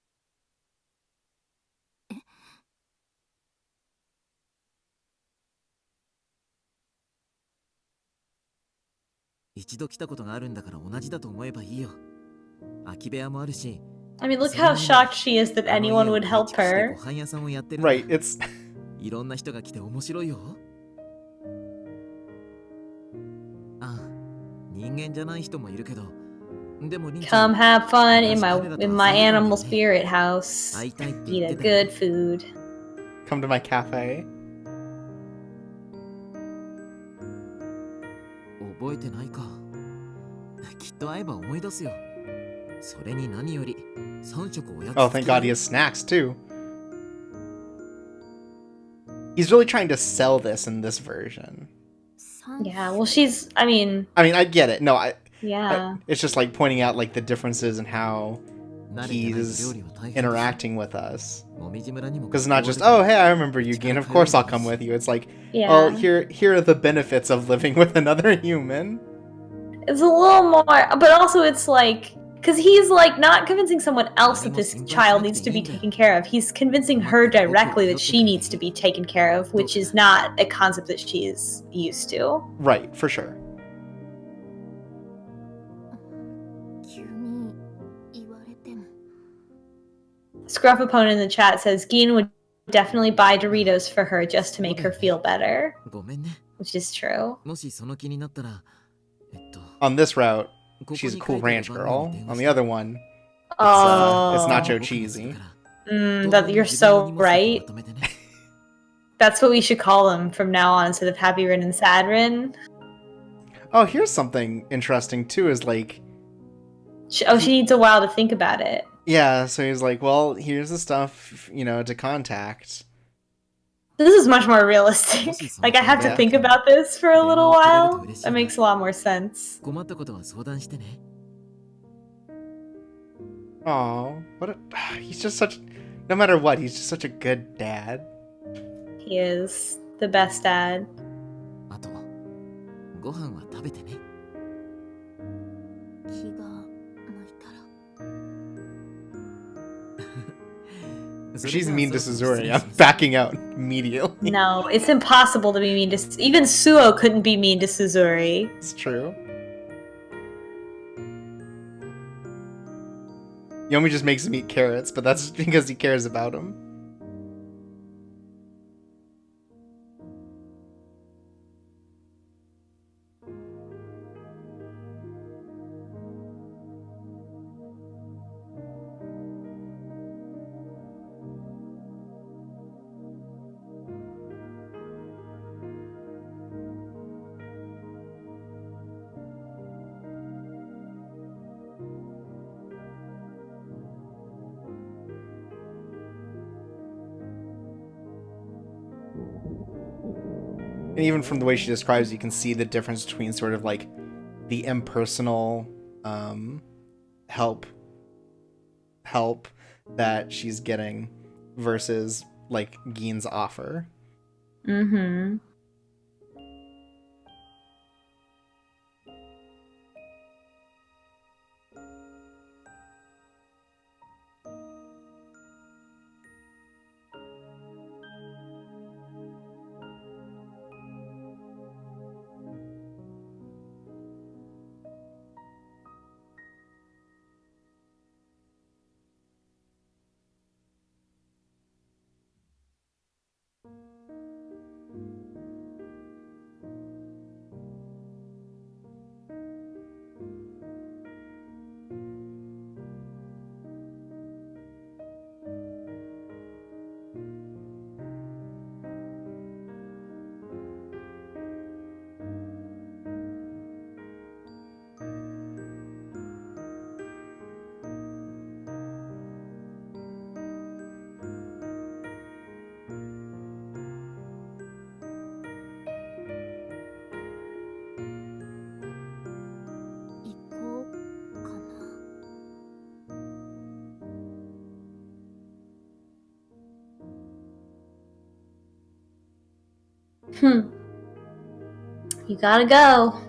一度来たことがあるんだから同じだと思えばいいよ。空き部屋もあるし。 I mean, look how shocked she is that anyone would help her. ご飯屋さんをやってるんだ。 Right, it's いろんな人が来て面白いよ。ああ、人間じゃない人もいるけど、でもりんちゃん Come have fun in my animal spirit house. 会いたいって Eat 言 a ってたよ。 good food. come to my cafe. 覚えてないか。きっと会えば思い出すよ。それに何より3食おやつ。 Oh, thank God he has snacks too. He's really trying to sell this in this version. Yeah, well, I mean, I get it. No, yeah. it's just like pointing out like the differences in how he's interacting with us. Because it's not just, oh, hey, I remember you, Gin. Of course I'll come with you. It's like, Yeah. oh, here are the benefits of living with another human. It's a little more, but also it's like, because he's like not convincing someone else that this child needs to be taken care of. He's convincing her directly that she needs to be taken care of, which is not a concept that she is used to. Right, for sure. 急に言われても。 Scruff opponent in the chat says Gin would definitely buy Doritos for her just to make her feel better, ごめんね。 which is true. もしその気になったら、On this route, ここ she's a に cool 書い ranch てある番号 girl. に電 On 話 the して other one, Oh, it's nacho 僕が cheesy. するから。 that you're so 自分の荷物だけ right. まとめてね。 That's what we should call him from now on instead of Happy Rin and Sad Rin. Oh, here's something interesting too, is like, She needs a while to think about it. yeah, so he's like, well, here's the stuff, to contact. This is much more realistic. Like, I have to Yeah. think about this for a little while. That makes a lot more sense. 困ったことは相談してね。 Aw, he's just such, no matter what, he's just such a good dad. He is the best dad. あと、ご飯は食べてね。気が向いたら。 She's mean to Suzuri. I'm backing out immediately. No, it's impossible to be mean to... Even Suo couldn't be mean to Suzuri. It's true. Yomi just makes him eat carrots, but that's because he cares about him. And even from the way she describes, you can see the difference between sort of like the impersonal help that she's getting versus like Gein's offer. Mm-hmm. You gotta go.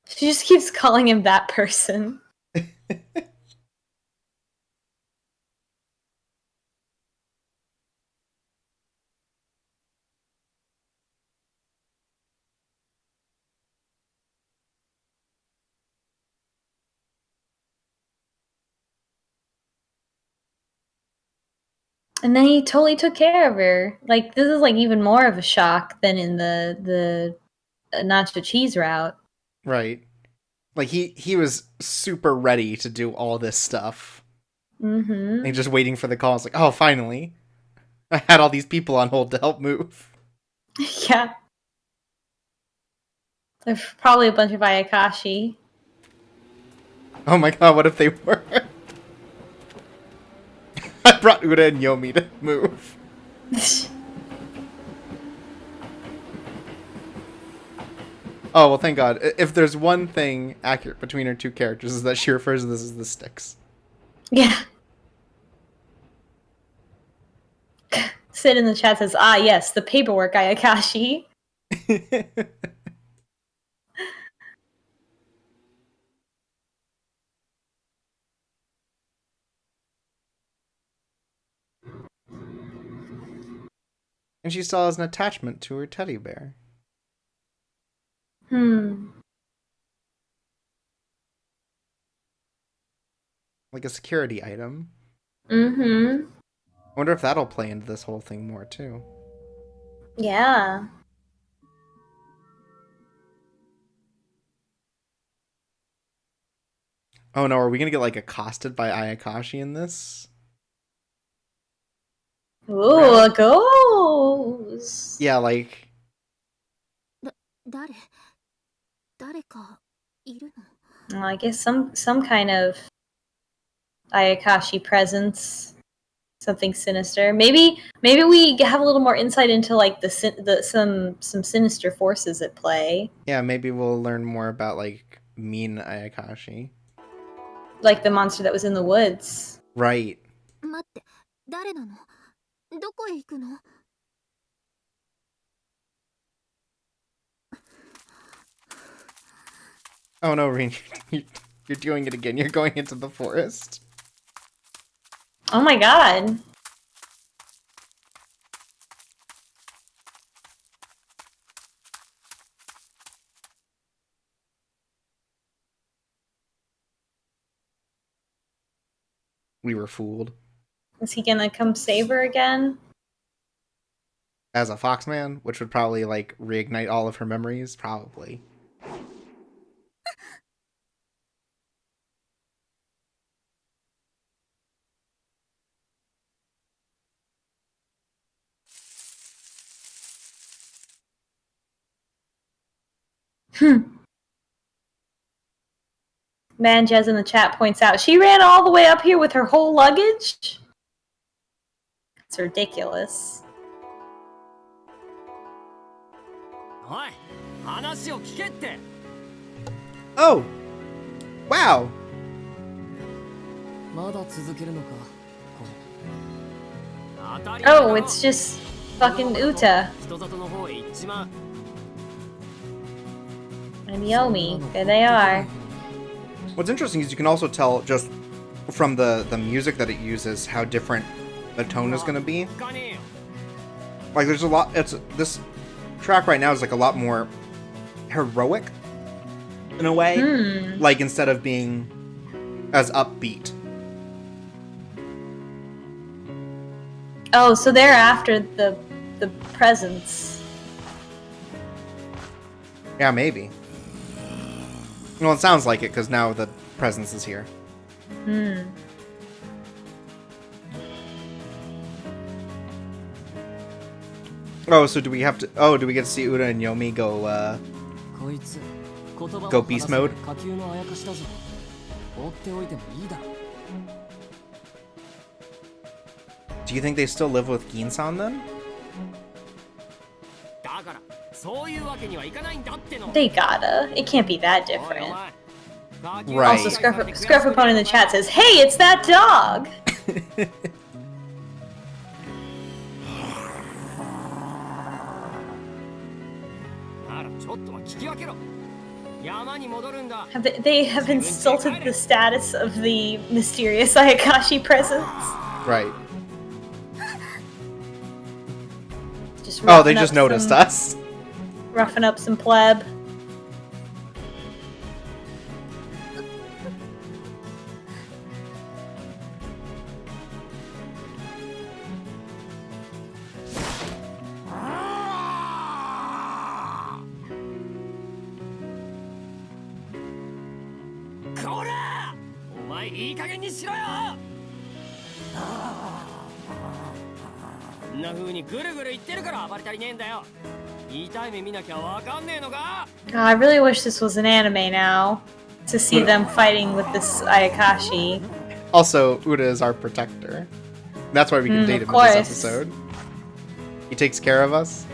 She just keeps calling him that person. And then he totally took care of her. Like, this is like even more of a shock than in the nacho cheese route. Right. Like he was super ready to do all this stuff. Mm-hmm. And just waiting for the call. It's like, oh, finally. I had all these people on hold to help move. Yeah. There's probably a bunch of Ayakashi. Oh my god, what if they were? I brought Uda and Yomi to move. Oh, well, thank God. If there's one thing accurate between her two characters is that she refers to this as the sticks. Yeah. Sid in the chat says, ah, yes, the paperwork, Ayakashi. And she still has an attachment to her teddy bear. Like a security item. Mm-hmm. I wonder if that'll play into this whole thing more, too. Yeah. Oh no, are we gonna get, like, accosted by Ayakashi in this? Ooh, a ghost. Yeah, like... 誰かいるの Well, I guess some kind of Ayakashi presence. Something sinister. Maybe we have a little more insight into like some sinister forces at play. Yeah, maybe we'll learn more about, like, mean Ayakashi. Like the monster that was in the woods. Right. 待って、誰なのどこへ行くの Oh no, Rin, you're doing it again. You're going into the forest. Oh my god. We were fooled. Is he gonna come save her again? As a Foxman, which would probably, like, reignite all of her memories? Probably. Manjez in the chat points out, she ran all the way up here with her whole luggage? It's ridiculous. おい、話を聞けって。 Oh! Wow! まだ続けるのか、これ。当たり前だ Oh, ろ。 it's just fucking Uta 人里の方へ行っちまう。 and Yomi. There they are. What's interesting is you can also tell just from the music that it uses how different the tone is going to be. 他によ。 Like there's a lot. This track right now is like a lot more heroic in a way. Like instead of being as upbeat. Oh, so they're after the presents. Yeah, maybe. Well, it sounds like it because now the presence is here. Oh, so do we have to? Oh, do we get to see Uta and Yomi go? こいつ、言葉を Go beast mode? 下級のあやかしだぞ。放っておいてもいいだろ。 Do you think they still live with Ginsan then? だから、そういうわけにはいかないんだっての。 They gotta. It can't be that おいお different. 前。 Right. Also, Scruffapone in the chat says, "Hey, it's that dog." ならちょっとは聞き分けろ。山に戻るんだ。 They have insulted the status of the mysterious Ayakashi presence. Right. Just Oh, they roughing just up noticed some- us. Roughing up some pleb. God, I really wish this was an anime now. To see them fighting with this Ayakashi. Also, Uta is our protector. That's why we can date of him in this course. episode. He takes care of us.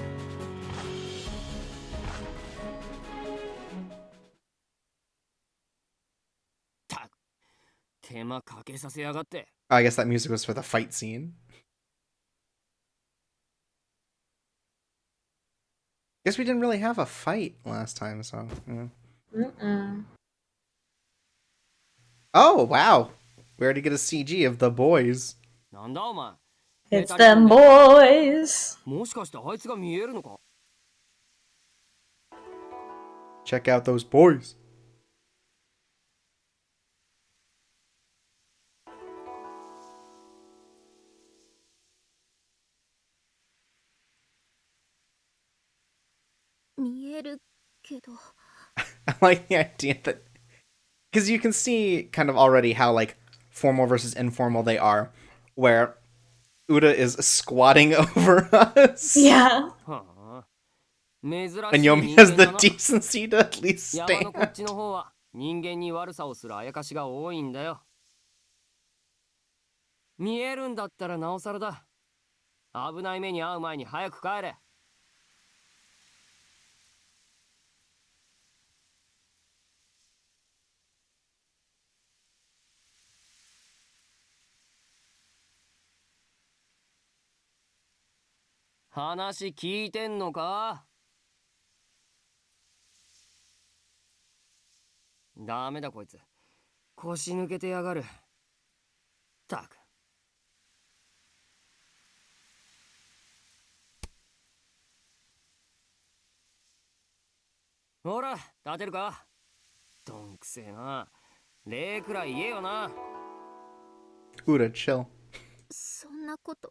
Oh, I guess that music was for the fight scene. Guess we didn't really have a fight last time, so. Yeah. Oh, wow. We already get a CG of the boys. It's them boys. Check out those boys. I like the idea that, because you can see kind of already how like formal versus informal they are, where Uta is squatting over us. Yeah. And Yomi has the decency to at least stand. 人間に悪さをするあやかしが多いんだよ。見えるんだったらなおさらだ。危ない目に遭う前に早く帰れ。話聞いてんのか？ダメだこいつ。腰抜けてやがる。たく。ほら、立てるか？どんくせえな。礼くらい言えよな。Uta, chill.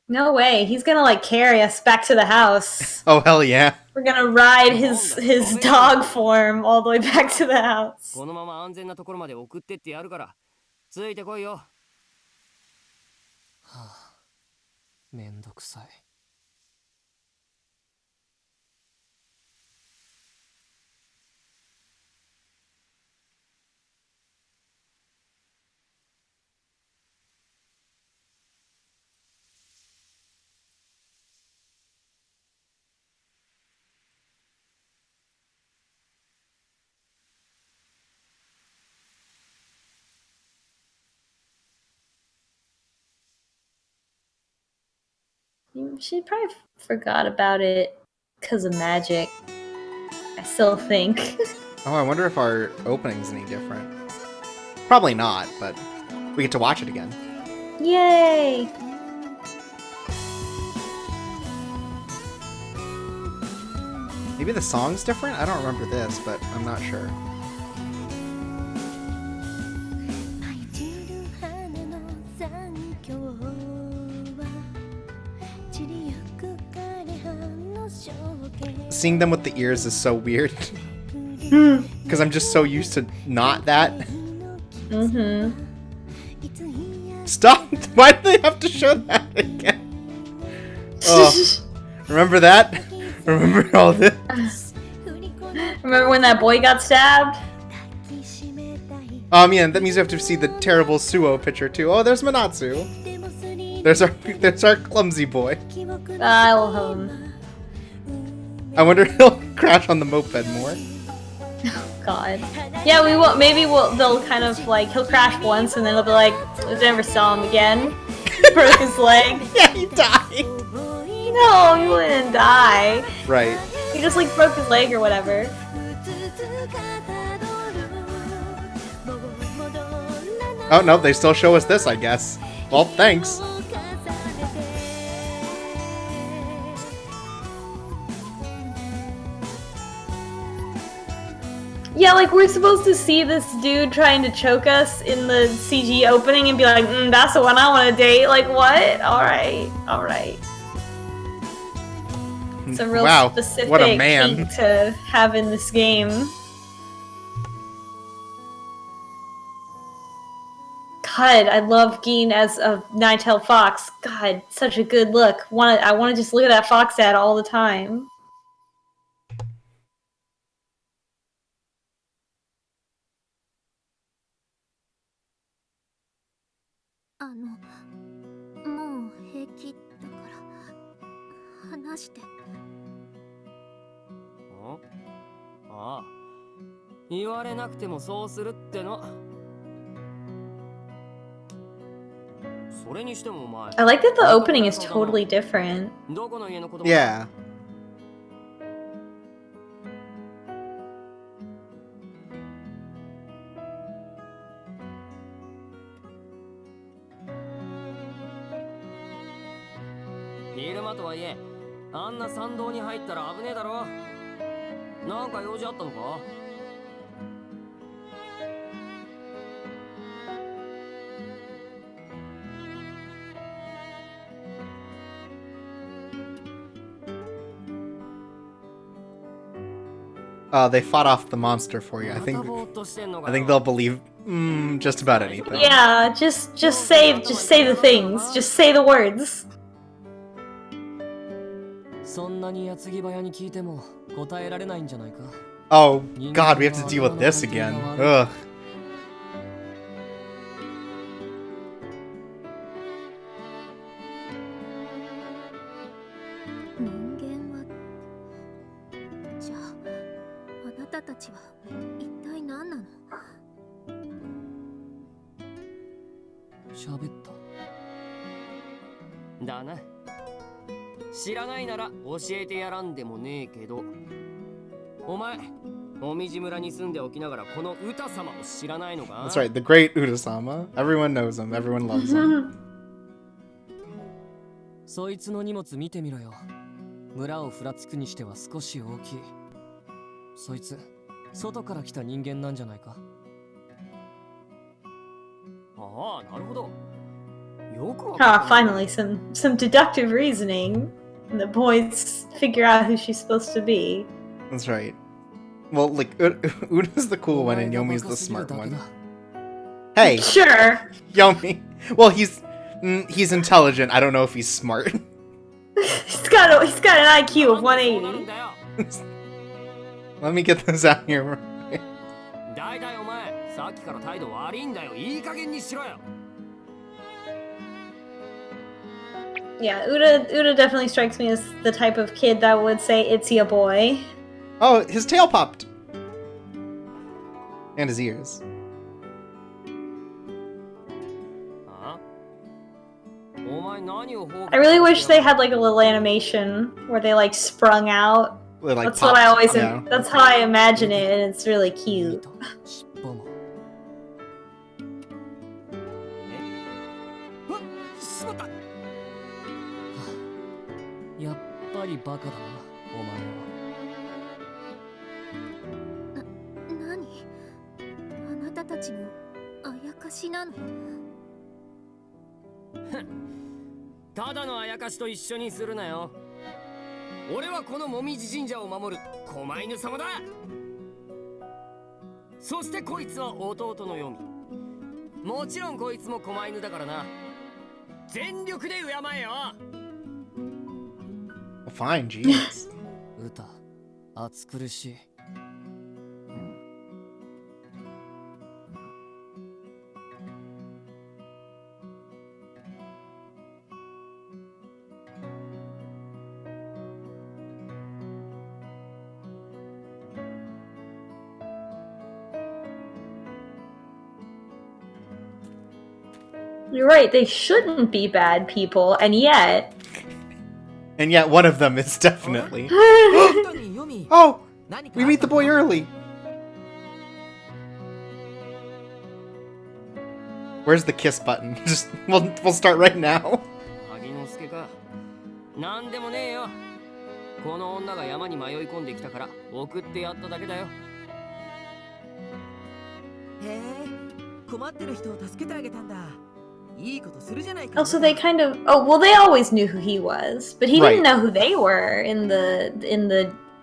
No way. He's gonna like carry us back to the house. Oh, hell yeah. We're gonna ride his dog form all the way back to the house. このまま安全なところまで送ってってやるから、ついてこいよ。はあ、めんどくさい。She probably forgot about it because of magic. I still think. Oh, I wonder if our opening's any different. Probably not, but we get to watch it again. Yay! Maybe the song's different? I don't remember this, but I'm not sure. Seeing them with the ears is so weird. Because I'm just so used to not that. Mm-hmm. Stop! Why do they have to show that again? Oh, remember that? Remember all this? Remember when that boy got stabbed? Yeah, that means you have to see the terrible Suo picture too. Oh, there's Manatsu. There's our clumsy boy. I love him. I wonder if he'll crash on the moped more. God. Yeah, we will. Maybe they'll kind of like he'll crash once and then they'll be like, "Let's never saw him again." Broke his leg. Yeah, he died. No, he wouldn't die. Right. He just like broke his leg or whatever. Oh no, they still show us this, I guess. Well, thanks. Yeah, like we're supposed to see this dude trying to choke us in the CG opening and be like, that's the one I want to date. Like, what? Alright. It's a real specific what a man. thing to have in this game. God, I love Gin as a nine-tailed fox. God, such a good look. I want to just look at that fox ad all the time. I like that the opening is totally different. Yeah. They fought off the monster for you. I think they'll believe just about anything. Yeah, just say the things. Just say the words. Oh God, we have to deal with this again. Ugh. That's right, the great Uda-sama. Everyone knows him, everyone loves him. そいつの荷物見てみろよ。村をふらつくにしては少し大きい。そいつ、外から来た人間なんじゃないか。ああ、なるほど。よくわかった。Ah, finally, some deductive reasoning. And the boys figure out who she's supposed to be. That's right. Well, like, Uda's the cool one and Yomi's the smart one. Hey! Sure! Yomi! Well, he's intelligent. I don't know if he's smart. he's got an IQ of 180. Let me get this out here. Yeah, Uda definitely strikes me as the type of kid that would say, "It's ya boy." Oh, his tail popped! And his ears. I really wish they had like a little animation where they like sprung out. Like That's popped, what I always. yeah. That's how I imagine it, and it's really cute. やっぱりバカだな、お前は。何？あなたたちもあやかしなの？ただのあやかしと一緒にするなよ。俺はこのもみじ神社を守る狛犬様だ。そしてこいつは弟のヨミ。もちろんこいつも狛犬だからな。全力で敬えよ。Fine, jeez. 歌、暑苦しい。You're right. They shouldn't be bad people, and yet. And yet one of them is definitely. Oh, we meet the boy early. Where's the kiss button? Just we'll start right now. なんでもねえよ。この女が山に迷い込んできたから送ってやっただけだよ。へえ、困ってる人を助けてあげたんだ。いいことするじゃないか。Also, they kind of. Oh, well, they always knew who he was, but he didn't know who they were in the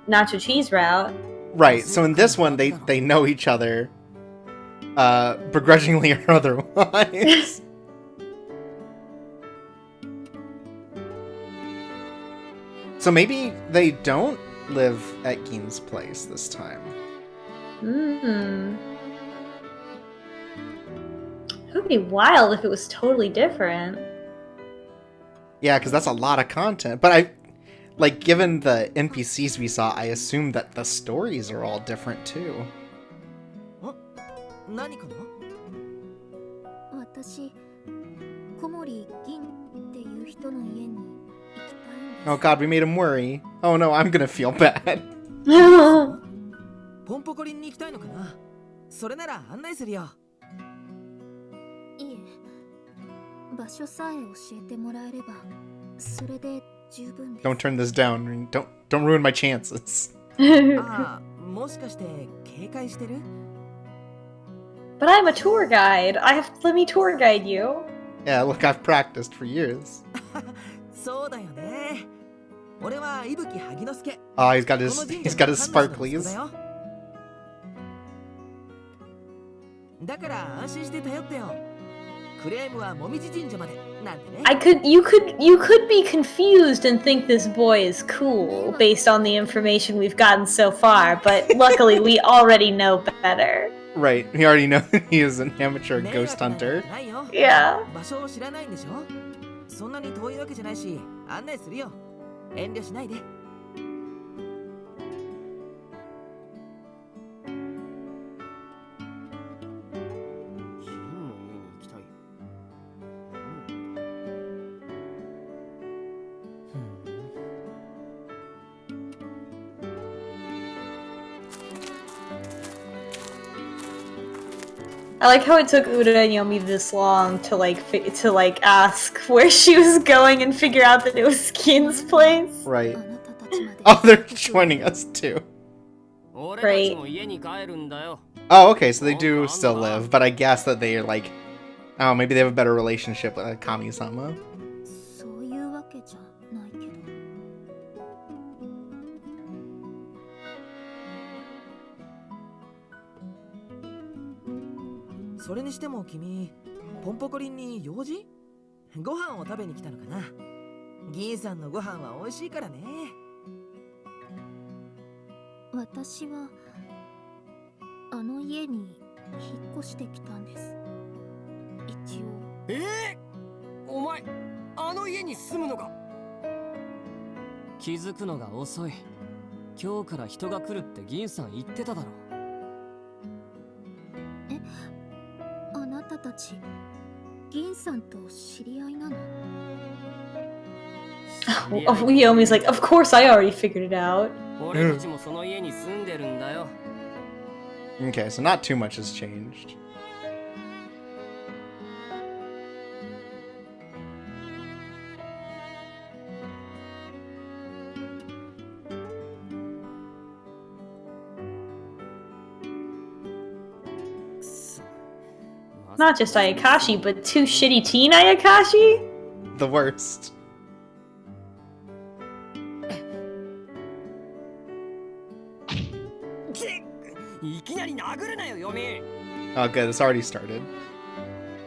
nacho cheese route. Right. So in this one, they know each other, begrudgingly or otherwise. So maybe they don't live at Gin's place this time. It would be wild if it was totally different. Yeah, because that's a lot of content. But given the NPCs we saw, I assume that the stories are all different too. Oh god, we made him worry. Oh no, I'm gonna feel bad. ポンポコリンに行きたいのかな。それなら案内するよ。いえ、場所さえ教えてもらえればそれで十分です。 Don't turn this down. Don't ruin my chances. あ、もしかして警戒してる？ But I'm a tour guide. Let me tour guide you. Yeah, look, I've practiced for years. そうだよね。俺は伊吹萩之助。Oh, he's got his sparklies. だから安心して頼ってよ。クレームはもみじ神社までなんてね。You could be confused and think this boy is cool based on the information we've gotten so far, but luckily we already know better. Right, we already know he is an amateur ghost hunter. Yeah. 場所を知らないんでしょ？そんなに遠いわけじゃないし、案内するよ。遠慮しないで。I like how it took Uda and Yomi this long to ask where she was going and figure out that it was Gin's place. Right. Oh, they're joining us too. Right. Oh, okay, so they do still live, but I guess that they are like, oh, maybe they have a better relationship with Kami-sama. そういうわけじゃないけど。それにしても君、ポンポコリンに用事？ご飯を食べに来たのかな。銀さんのご飯は美味しいからね。私はあの家に引っ越してきたんです。一応。お前、あの家に住むのか？気づくのが遅い。今日から人が来るって銀さん言ってただろ。あなたたち銀さんと知り合いなの？ Yomi's like, of course I already figured it out. 俺たちもその家に住んでるんだよ。 Okay, so not too much has changed. Not just Ayakashi, but two shitty teen Ayakashi? The worst. いきなり殴るなよ、ヨミ。 Oh, good. It's already started.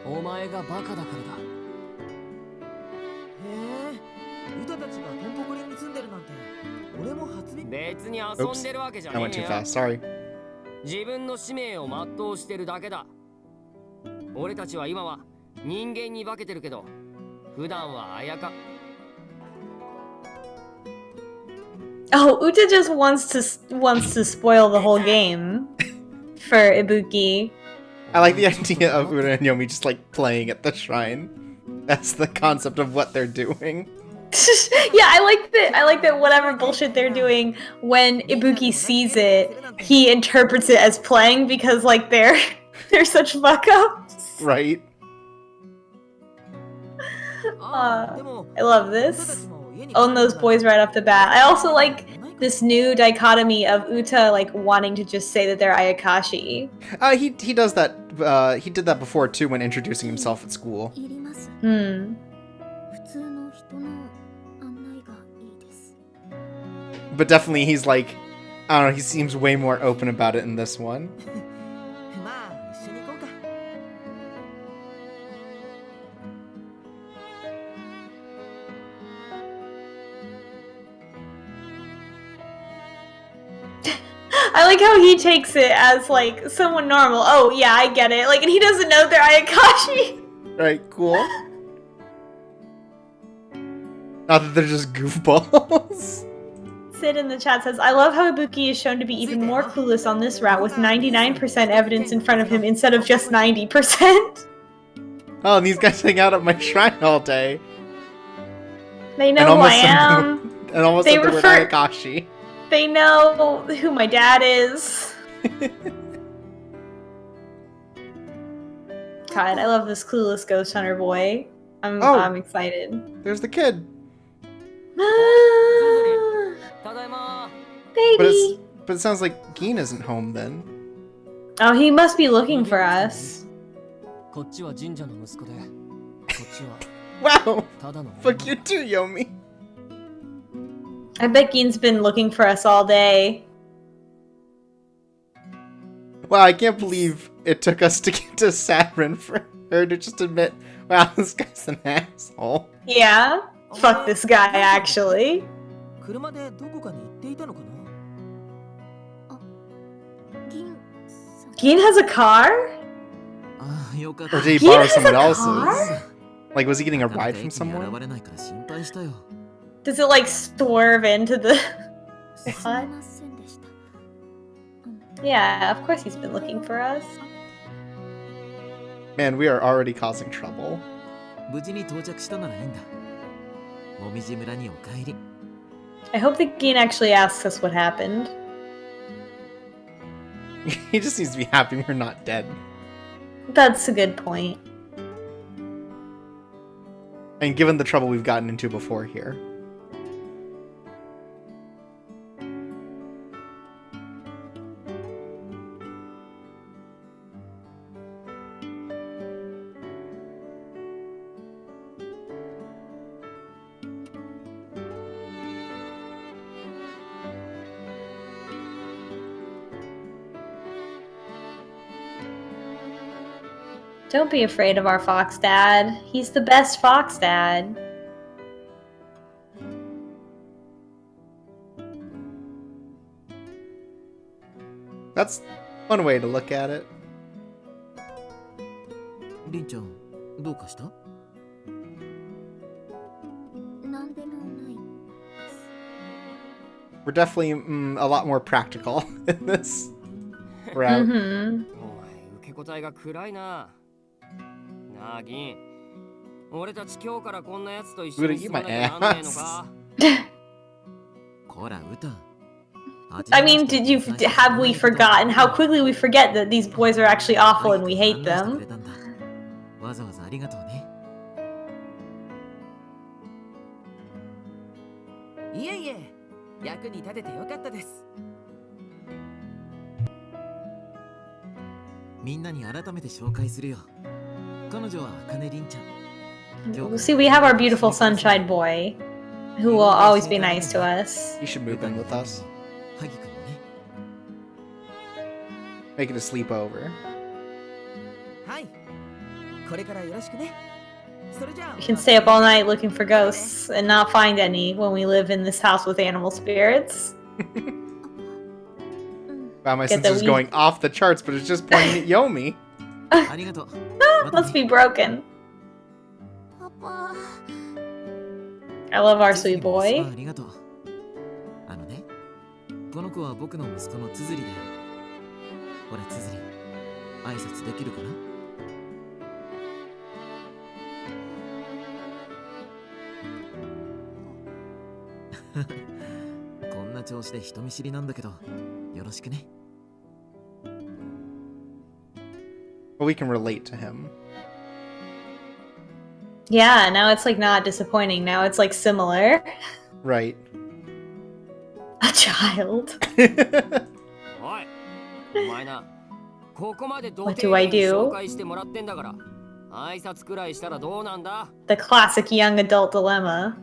お前がバカだからだ。歌たちがポンポコリンに住んでるなんて俺も初耳。別に遊んでるわけじゃ I ね went え too よ。 fast. Sorry. 自分の使命を全うしてるだけだ。俺たちは今は人間に化けてるけど、普段はあやか。 Oh, Uta just wants to spoil the whole game for Ibuki. I like the idea of Una and Yomi just like playing at the shrine. That's the concept of what they're doing. Yeah, I like that whatever bullshit they're doing, when Ibuki sees it, he interprets it as playing because like they're such fuck ups. Right? I love this. Own those boys right off the bat. I also like this new dichotomy of Uta like wanting to just say that they're Ayakashi. He does that. He did that before too when introducing himself at school. いります Hmm. 普通の人の案内がいいです But definitely he's like, I don't know, he seems way more open about it in this one. まあ一緒に行こうか。 I like how he takes it as like someone normal. Oh yeah, I get it. Like, and he doesn't know they're Ayakashi. Right, cool. Not that they're just goofballs. Sid in the chat says, I love how Ibuki is shown to be even more clueless on this route with 99% evidence in front of him instead of just 90%. Oh, and these guys hang out at my shrine all day. They know who I am. And almost They said the word refer- Ayakashi. They know who my dad is. God, I love this clueless ghost hunter boy. I'm excited. There's the kid. Ah, ただいま。 baby. But it sounds like Gin isn't home then. Oh, he must be looking for us. こっちは神社の息子で、こっちは Wow! ただの。 Fuck you too, Yomi. I bet Gein's been looking for us all day. Wow, I can't believe it took us to get to Saturn for her to just admit, wow, this guy's an asshole. Yeah? Fuck this guy, actually. 車でどこかに行っていたのかな。銀さん Gein has a car? ああ、よかった。 Or did he He borrow has a someone car? else's? Like, was he getting a なかな ride か from 駅に someone? 現れないから心配したよ。 Does it like swerve into the... すみ What? ませんでした Yeah, of course he's been looking for us. Man, we are already causing trouble. 無事に到着したならいいんだ。もみじ村にお帰り。 I hope that Gein actually asks us what happened. He just needs to be happy we're not dead. That's a good point. And given the trouble we've gotten into before here. Don't be afraid of our fox dad. He's the best fox dad. That's one way to look at it. りんちゃん、どうかした？なんでもないです We're definitely a lot more practical in this route. Mm-hmm. お前受け答えが暗いな。なあ銀、俺たち今日からこんなやつと一 I'm 緒 gonna に eat 住 my まなきゃなんねえの ass. か。こら歌 I mean, have we forgotten how quickly we forget that these boys are actually awful and we hate them? わざわざありがとうね。いえいえ、役に立ててよかったです。みんなに改めて紹介するよ。彼女は茜凛ちゃん。See, we have our beautiful sunshine boy, who will always be nice to us. You should move in with us. 萩くんもね。Make it a sleepover. はい。これからよろしくね。それじゃあ。We can stay up all night looking for ghosts and not find any when we live in this house with animal spirits. Wow, my sense is going off the charts, but it's just pointing at Yomi. ありがとう。 Must be broken. パパ I love our sweet boy. ありがとう。あのね、この子は僕の息子のつづりだよ。ほらつづり、挨拶できるかな？こんな調子で人見知りなんだけど、よろしくね。But we can relate to him. Yeah, now it's like not disappointing. Now it's like similar. Right. A child. おい、お前な、ここまで童 What 貞 do I に do? 紹介してもらってんだから、挨拶くらいしたらどうなんだ？ The classic young adult dilemma.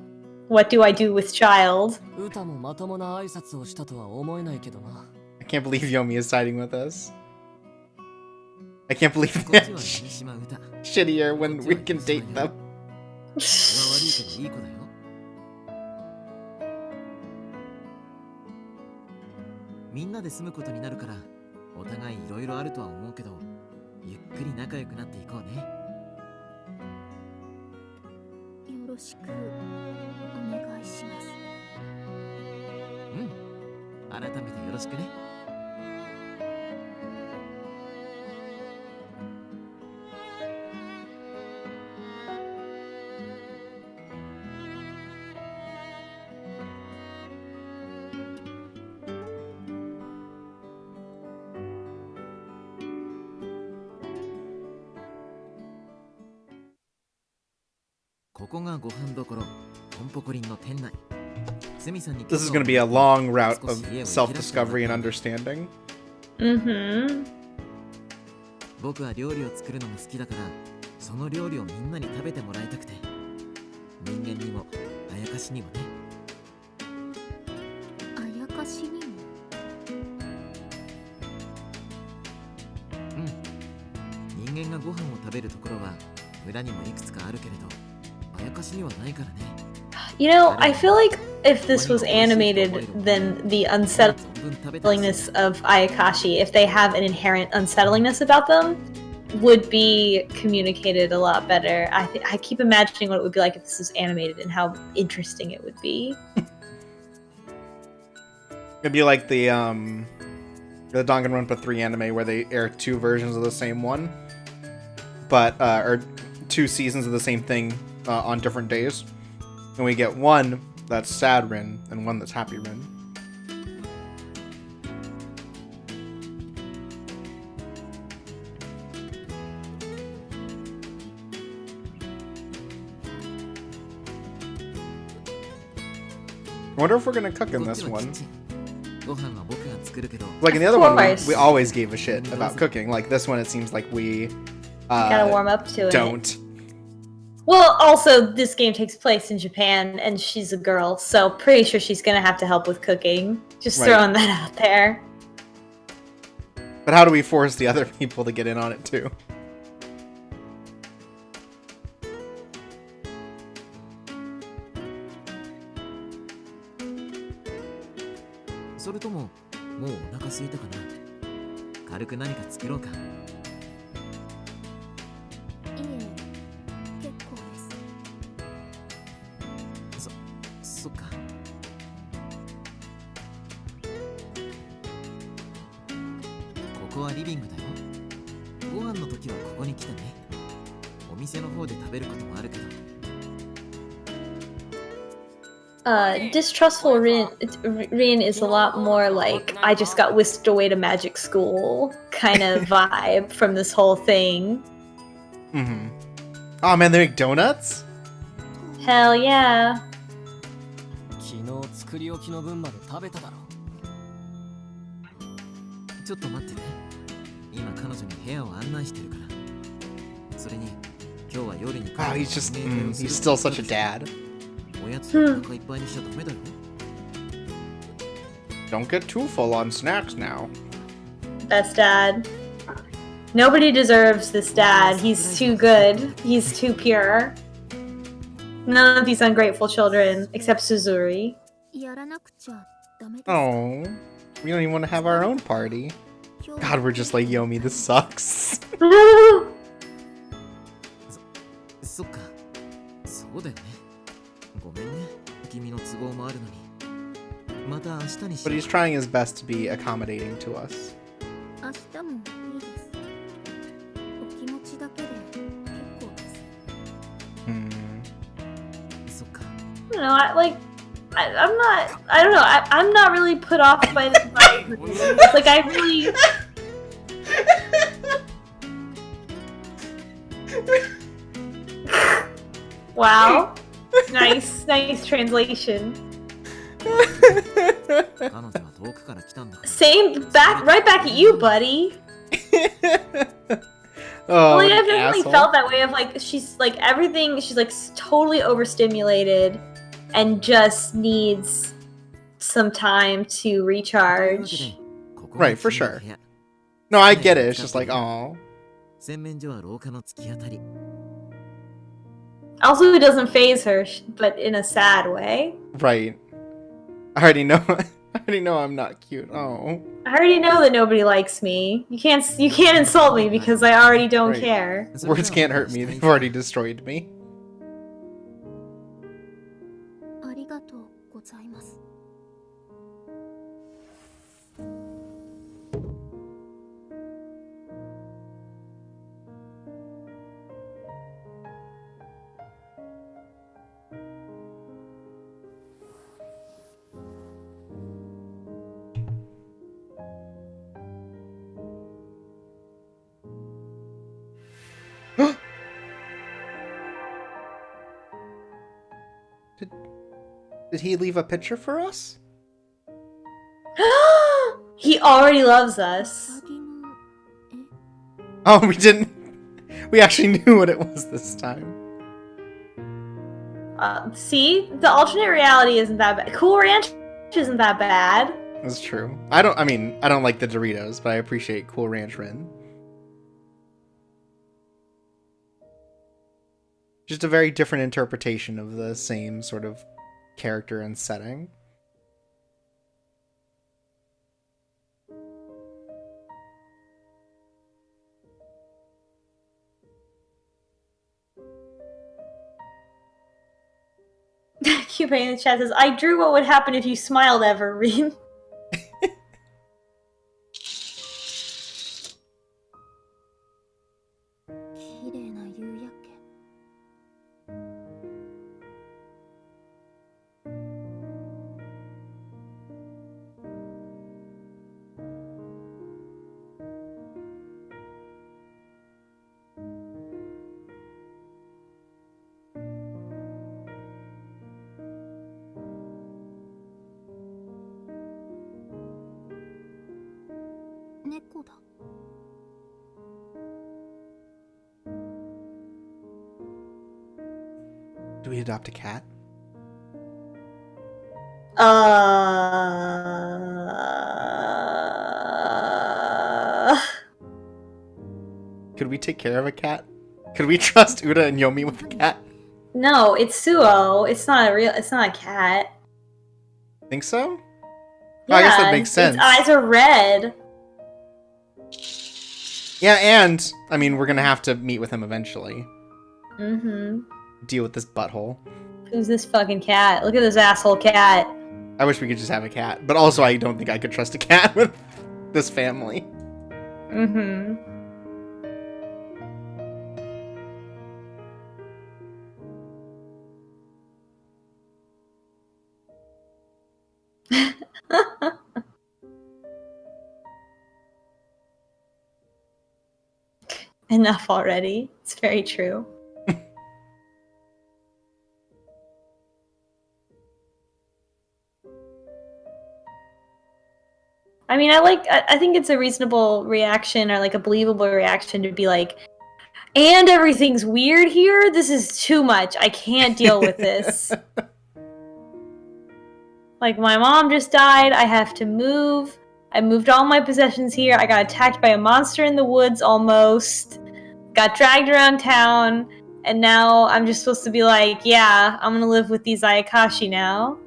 What do I do with child? 歌もまともな挨拶をしたとは思えないけどな。I can't believe Yomi is siding with us. I can't believe こっち that は西島歌。 shittier when we can date them. 俺は悪いけどいい子だよ。みんなで住むことになるから、お互いいろいろあるとは思うけど、ゆっくり仲良くなっていこうね。よろしくお願いします。うん。改めてよろしくね。ここがご飯どころ、ポンポコリンの店内。This is going to be a long route of self-discovery and understanding. Mm-hmm. 僕は料理を作るのが好きだから、その料理をみんなに食べてもらいたくて。人間にも、あやかしにもね。あやかしにも。うん。人間がご飯を食べるところは、村にもいくつかあるけれど、あやかしにはないからね。You know, I feel like if this was animated, then the unsettlingness of Ayakashi, if they have an inherent unsettlingness about them, would be communicated a lot better. I keep imagining what it would be like if this was animated and how interesting it would be. It'd be like the Danganronpa 3 anime where they air two versions of the same one, but or two seasons of the same thing on different days. And we get one that's sad Rin and one that's happy Rin. I wonder if we're gonna cook in this one. Like in the other one, we always gave a shit about cooking. Like this one, it seems like we gotta warm up to it. Don't. Well, also, this game takes place in Japan, and she's a girl, so pretty sure she's gonna have to help with cooking. Just throwing that out there. But how do we force the other people to get in on it too? 店の方で食べることもあるけど。Distrustful Rin is a lot more like I just got whisked away to magic school kind of vibe from this whole thing. Mm-hmm. Oh man, they make donuts? Hell yeah. 昨日作り置きの分まで食べただろ。ちょっと待ってね。今彼女に部屋を案内してるから。それに今日は夜に。 Oh, he's just, he's still such a dad. おやつでお腹いっぱいにしちゃダメだよ。 Don't get too full on snacks now. Best dad. Nobody deserves this dad. He's too good. He's too pure. None of these ungrateful children, except Suzuri. やらなくちゃダメです。 Oh, we don't even want to have our own party. God, we're just like, Yomi, this sucks. そっか。そうだよね。ごめんね。君の都合もあるのに。また明日にし But he's trying his best to be accommodating to us. 明日もいいです。お気持ちだけで結構です。そっか。You know, I'm not really put off by this. Like, I really... Wow. Nice translation. Same, right back at you, buddy. Oh, Like, I've definitely asshole. felt that way of like, she's like everything, she's like totally overstimulated and just needs some time to recharge. Right, for sure. No, I get it. It's just like, oh. Also, it doesn't phase her, but in a sad way. Right. I already know. I already know I'm not cute. Oh. I already know that nobody likes me. You can't insult me because I already don't Right. care. Words can't hurt me. They've already destroyed me. ありがとうございます。 Did he leave a picture for us? He already loves us. 鍵の絵 Oh, we didn't. We actually knew what it was this time. See? The alternate reality isn't that bad. Cool Ranch isn't that bad. That's true. I don't like the Doritos, but I appreciate Cool Ranch Rin. Just a very different interpretation of the same sort of character and setting. Cupid in the chat says, I drew what would happen if you smiled ever, Rin. 綺麗な夕焼け。 猫だ。 Do we adopt a cat? Could we take care of a cat? Could we trust Uda and Yomi with a cat? No, it's Suo. It's not a cat. Think so? Oh, I guess that makes sense. Its eyes are red. Yeah, and I mean, we're gonna have to meet with him eventually. Mm-hmm. Deal with this butthole. Who's this fucking cat? Look at this asshole cat. I wish we could just have a cat, but also I don't think I could trust a cat with this family. Mm-hmm. Enough already. It's very true. I mean, I think it's a reasonable reaction, or like a believable reaction, to be like, and everything's weird here? This is too much. I can't deal with this. Like, my mom just died. I have to move. I moved all my possessions here. I got attacked by a monster in the woods almost. Got dragged around town. And now I'm just supposed to be like, yeah, I'm gonna live with these Ayakashi now.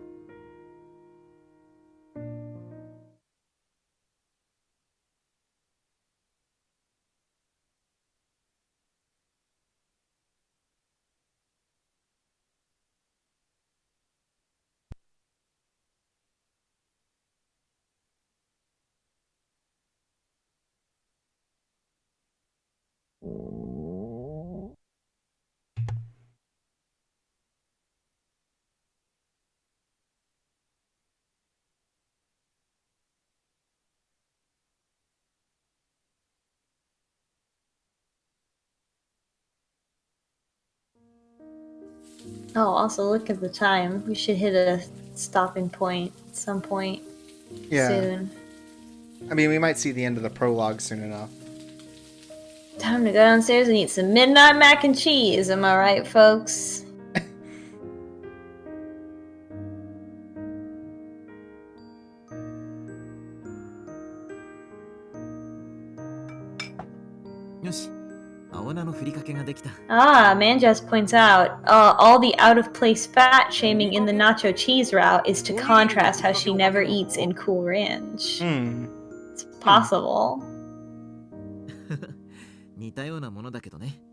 Oh, also look at the time. We should hit a stopping point at some point soon. I mean, we might see the end of the prologue soon enough. Time to go downstairs and eat some midnight mac and cheese. Am I right, folks? Manjas points out, all the out-of-place fat shaming in the nacho cheese route is to contrast how she never eats in Cool Ranch. It's possible.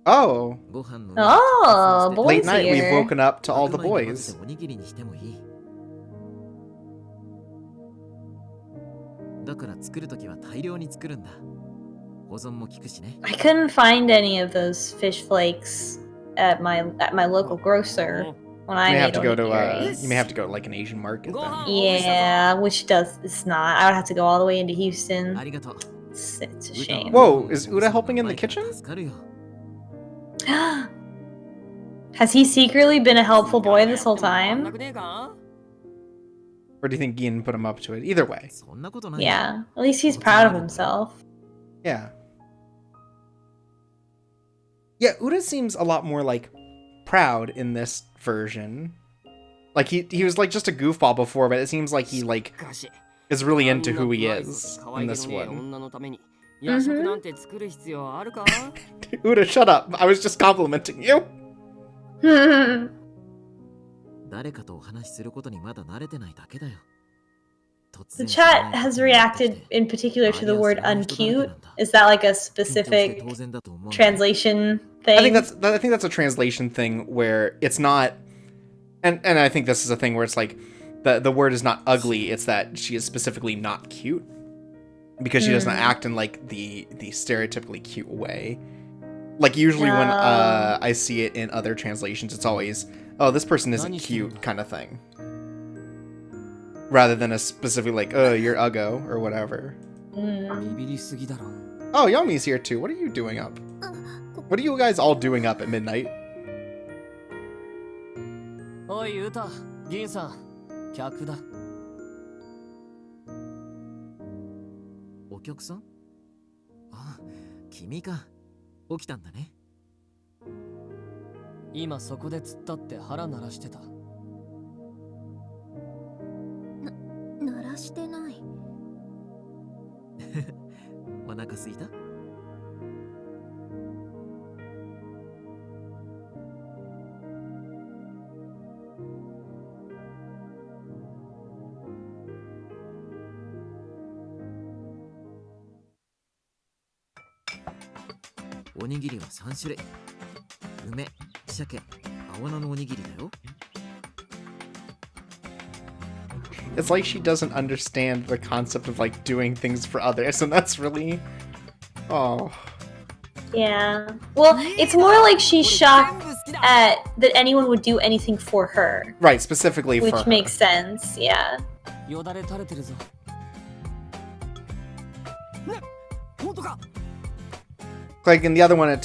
Oh! Oh, boys Late night, here. we've woken up to all the boys. I couldn't find any of those fish flakes at my local grocer when I made onigiri. You may have to go to like an Asian market then. Yeah, which it's not. I would have to go all the way into Houston. It's a shame. Whoa, is Uda helping in the kitchen? Has he secretly been a helpful boy this whole time? Or do you think Gin put him up to it? Either way. Yeah, at least he's proud of himself. Yeah. Yeah, Uda seems a lot more, like, proud in this version. Like, he was, like, just a goofball before, but it seems like he, like, is really into who he is in this one. Uda, shut up. I was just complimenting you. The chat has reacted in particular to the word uncute. Is that like a specific translation thing? I think that's a translation thing where it's not, and I think this is a thing where it's like the word is not ugly, it's that she is specifically not cute because she doesn't act in like the stereotypically cute way. Like usually when I see it in other translations, it's always, oh, this person isn't cute kind of thing. Rather than a specific like, oh, you're uggo or whatever. Oh, Yomi's here too. What are you doing up? What are you guys all doing up at midnight? Oi, Yuta, Gin-san, 客だ。お客さん？あ、君か。起きたんだね。今そこで突っ立って腹鳴らしてた。鳴らしてない。お腹すいた？おにぎりは3種類。梅、鮭、青菜のおにぎりだよ。It's like she doesn't understand the concept of like doing things for others, and that's really, oh. Yeah. Well, it's more like she's shocked that anyone would do anything for her. Right, specifically which for her. makes sense, yeah. よだれ垂れてるぞ。ね、本当か。Like in the other one, in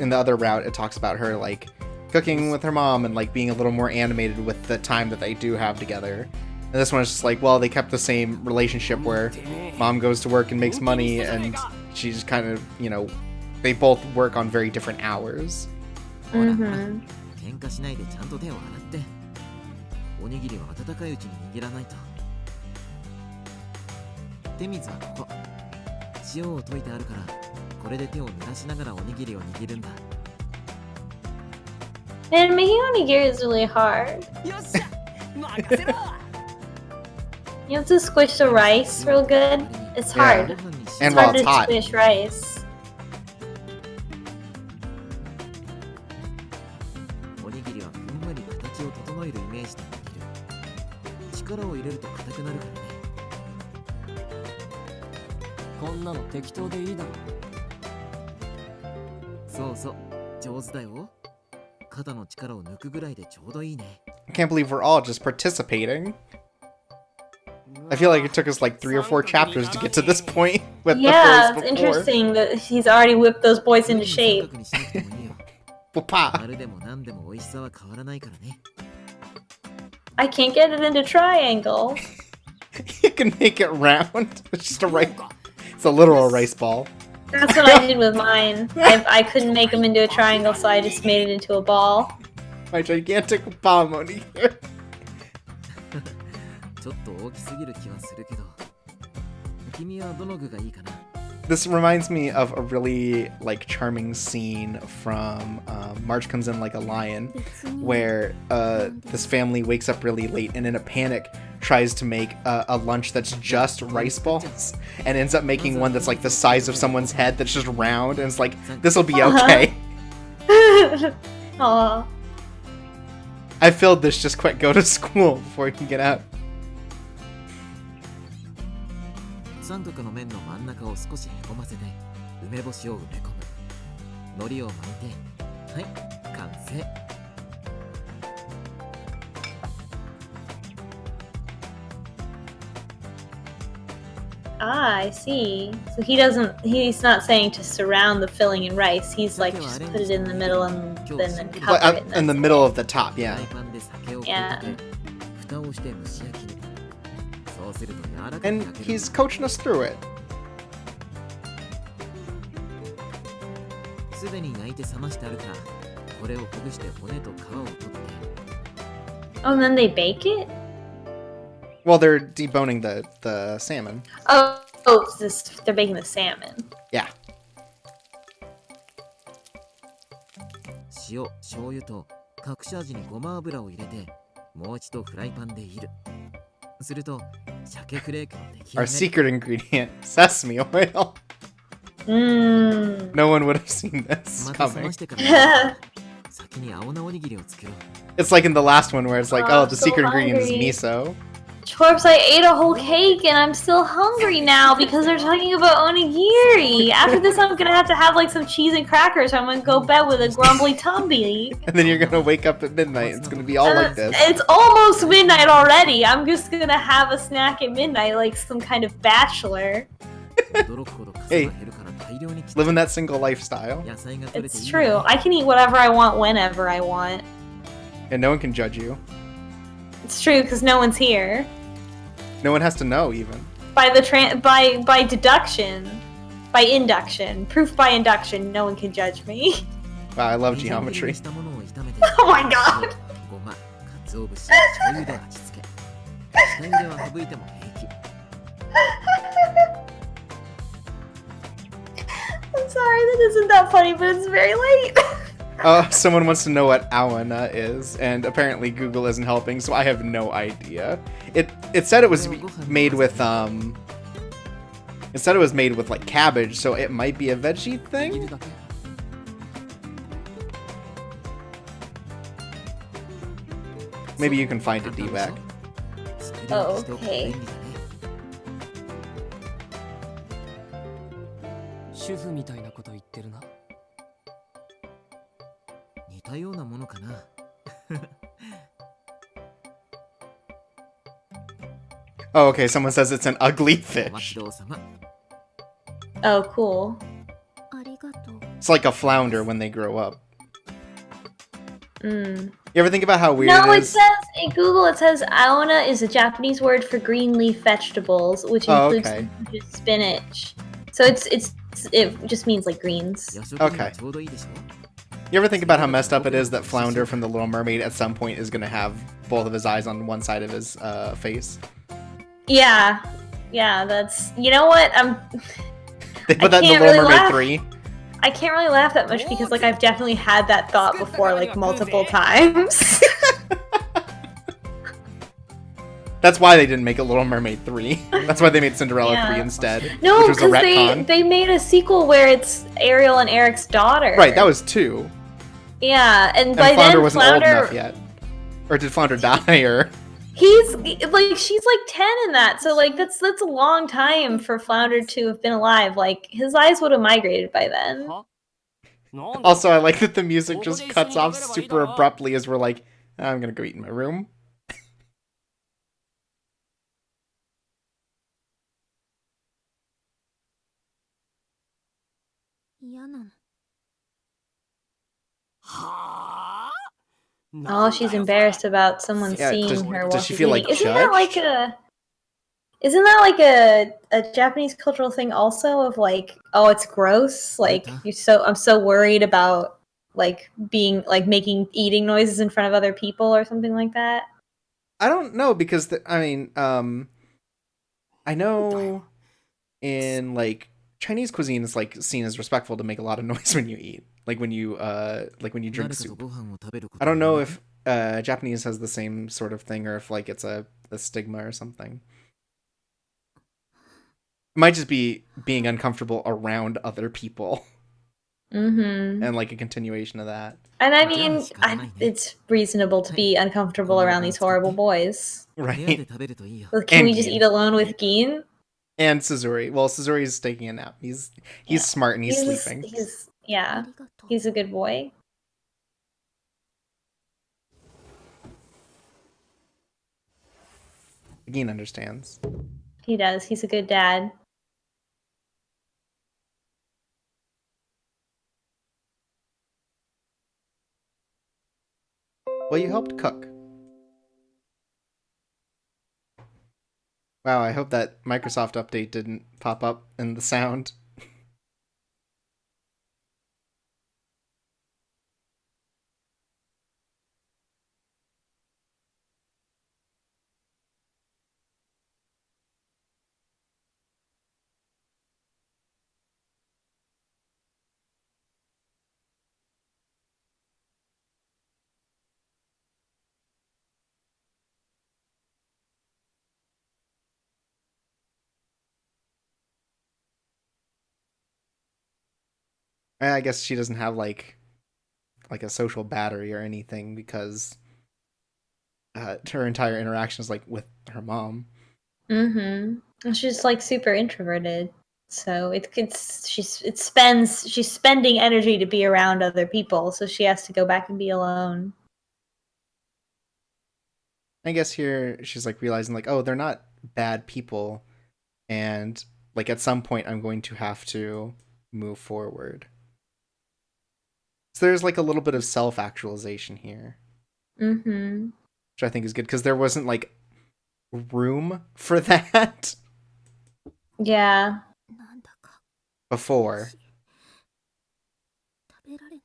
the other route, it talks about her like cooking with her mom and like being a little more animated with the time that they do have together. And this one is just like, well, they kept the same relationship where mom goes to work and makes money, and she's kind of, you know, they both work on very different hours. Mm-hmm. 喧嘩しないでちゃんと手を洗っておにぎりは温かいうちに握らないと手水はここ塩を溶いてあるからこれで手を濡らしながらおにぎりを握るんだ And making onigiri is really hard. よっしゃ、任せろ。You have to squish the rice real good. It's hard. And It's while hard it's to hot. squish rice. おにぎりはふんわり形を整えるイメージで握る力を入れると硬くなるからねこんなの適当でいいだろ。そうそう上手だよ肩の力を抜くぐらいでちょうどいいね I can't believe we're all just participating. I feel like it took us like 3 or 4 chapters to get to this point with Yeah, the it's boys before. interesting that he's already whipped those boys into shape. 三角にしなくてもいいよ Papa. 丸でも何でも美味しさは変わらないからね I can't get it into triangle. You can make it round. It's just a rice. It's a literal rice ball. That's what I did with mine. I couldn't make them into a triangle, so I just made it into a ball. My gigantic palm onigiri. ちょっと大きすぎる気はするけど君はどの具がいいかな This reminds me of a really like charming scene from March Comes In Like a Lion, where this family wakes up really late and in a panic tries to make a lunch that's just rice balls and ends up making one that's like the size of someone's head that's just round, and it's like, this will be okay. Aw. I filled this just quick, go to school before you can get out. 三角の面の真ん中を少しへこませて梅干しを埋め込む海苔を巻いてはい完成 Ah, I see. So he's not saying to surround the filling in rice. He's like, just put it in the middle and then cover Well, it. in the middle of the top, フ yeah. ライパンで酒をYeah. 振って蓋をして蒸し焼きにそうすると柔らかく And 焼ける he's coaching us through it. すでに焼いて冷ましてあるからこれをほぐして骨と皮を取って Oh, and then they bake it? Well, they're deboning the salmon. Oh, they're baking the salmon. Yeah. 塩、醤油と隠し味にごま油を入れてもう一度フライパンで炒るすると鮭フレークの出来上 Our がり secret ingredient, sesame oil. Mmm. No one would have seen this また冷 coming. ましてから先に青菜おにぎりを作ろう It's like in the last one where it's like, Oh, oh, the so secret ingredient is hungry. miso. Chorbs, I ate a whole cake and I'm still hungry now because they're talking about onigiri. After this, I'm gonna have like some cheese and crackers. I'm gonna go bed with a grumbly tummy. And then you're gonna wake up at midnight. It's gonna be all like this. It's almost midnight already. I'm just gonna have a snack at midnight like some kind of bachelor. 驚くほど数が減るから大量に切って Living that single lifestyle. 野菜が取れてい It's いよ true. I can eat whatever I want whenever I want. And no one can judge you. It's true because no one's here. No one has to know, even. By deduction, by induction, proof by induction, no one can judge me. Wow, I love みじん切り geometry. にしたものを炒めて Oh my god. ごま、鰹節、醤油で味付け下茹では省いても平気 I'm sorry, that isn't that funny, but it's very late. Someone wants to know what awana is, and apparently Google isn't helping, so I have no idea. It said it was made with It said it was made with like cabbage, so it might be a veggie 握る thing. だけ Maybe you can find it, DVac. 作り置きしておくと便利だね 主婦みたいなこと言ってるな。似たたようなものかな。Oh, okay. Someone says it's an ugly お fish. 待ちどうさま。 Oh, cool. ありがとう。 It's like a flounder when they grow up. Mm. You ever think about how weird No, it it is? says in Google. It says aona is a Japanese word for green leaf vegetables, which Oh, includes okay. spinach. So it just means like greens. 夜食には Okay. ちょうどいいでしょ。 You ever think about how messed up it is that Flounder from The Little Mermaid at some point is going to have both of his eyes on one side of his face? Yeah, that's, you know what, They put I that in The can't Little really Mermaid laugh. 3. I can't really laugh that much because like I've definitely had that thought before, like multiple times. That's why they didn't make a Little Mermaid 3. That's why they made Cinderella Yeah. 3 instead. No, which was a because retcon. they made a sequel where it's Ariel and Eric's daughter. Right, that was 2. Yeah, and And by Flounder then wasn't old enough yet. Or did Flounder die, or... He's like, she's like 10 in that, so like that's a long time for Flounder to have been alive. Like his eyes would have migrated by then. Also, I like that the music just cuts off super abruptly as we're like, I'm gonna go eat in my room. 嫌なの。 Oh, she's embarrassed about someone Yeah, seeing does- her does while she she's feel, eating. like, Isn't that like judged? a Japanese cultural thing also of like, oh, it's gross. Like I'm so worried about like being like making eating noises in front of other people or something like that. I don't know, because, I know in, like, Chinese cuisine is, like, seen as respectful to make a lot of noise when you eat. Like when you drink 誰かと soup. ご飯を食べること I don't は know ない if Japanese has the same sort of thing, or if, like, it's a stigma or something. It might just be being uncomfortable around other people. Mm-hmm. And, like, a continuation of that. And I mean, it's reasonable to be uncomfortable around these horrible boys. 部屋 Right. で食べるといいよ Like, can And we just Gin. eat alone with Gin? And Suzuri. Well, Suzuri's taking a nap. He's Yeah. smart and he's He's sleeping. Yeah, ありがとう。 he's a good boy. Gin understands. He does. He's a good dad. Well, you helped cook. Wow, I hope that Microsoft update didn't pop up in the sound. I guess she doesn't have like a social battery or anything, because her entire interaction is like with her mom. Mm-hmm. And she's like super introverted, so she's spending energy to be around other people, so she has to go back and be alone. I guess here she's like realizing like, oh, they're not bad people, and like at some point I'm going to have to move forward. So there's like a little bit of self-actualization here, Mm-hmm. which I think is good, because there wasn't like room for that Yeah. なんだか before. 食べられない。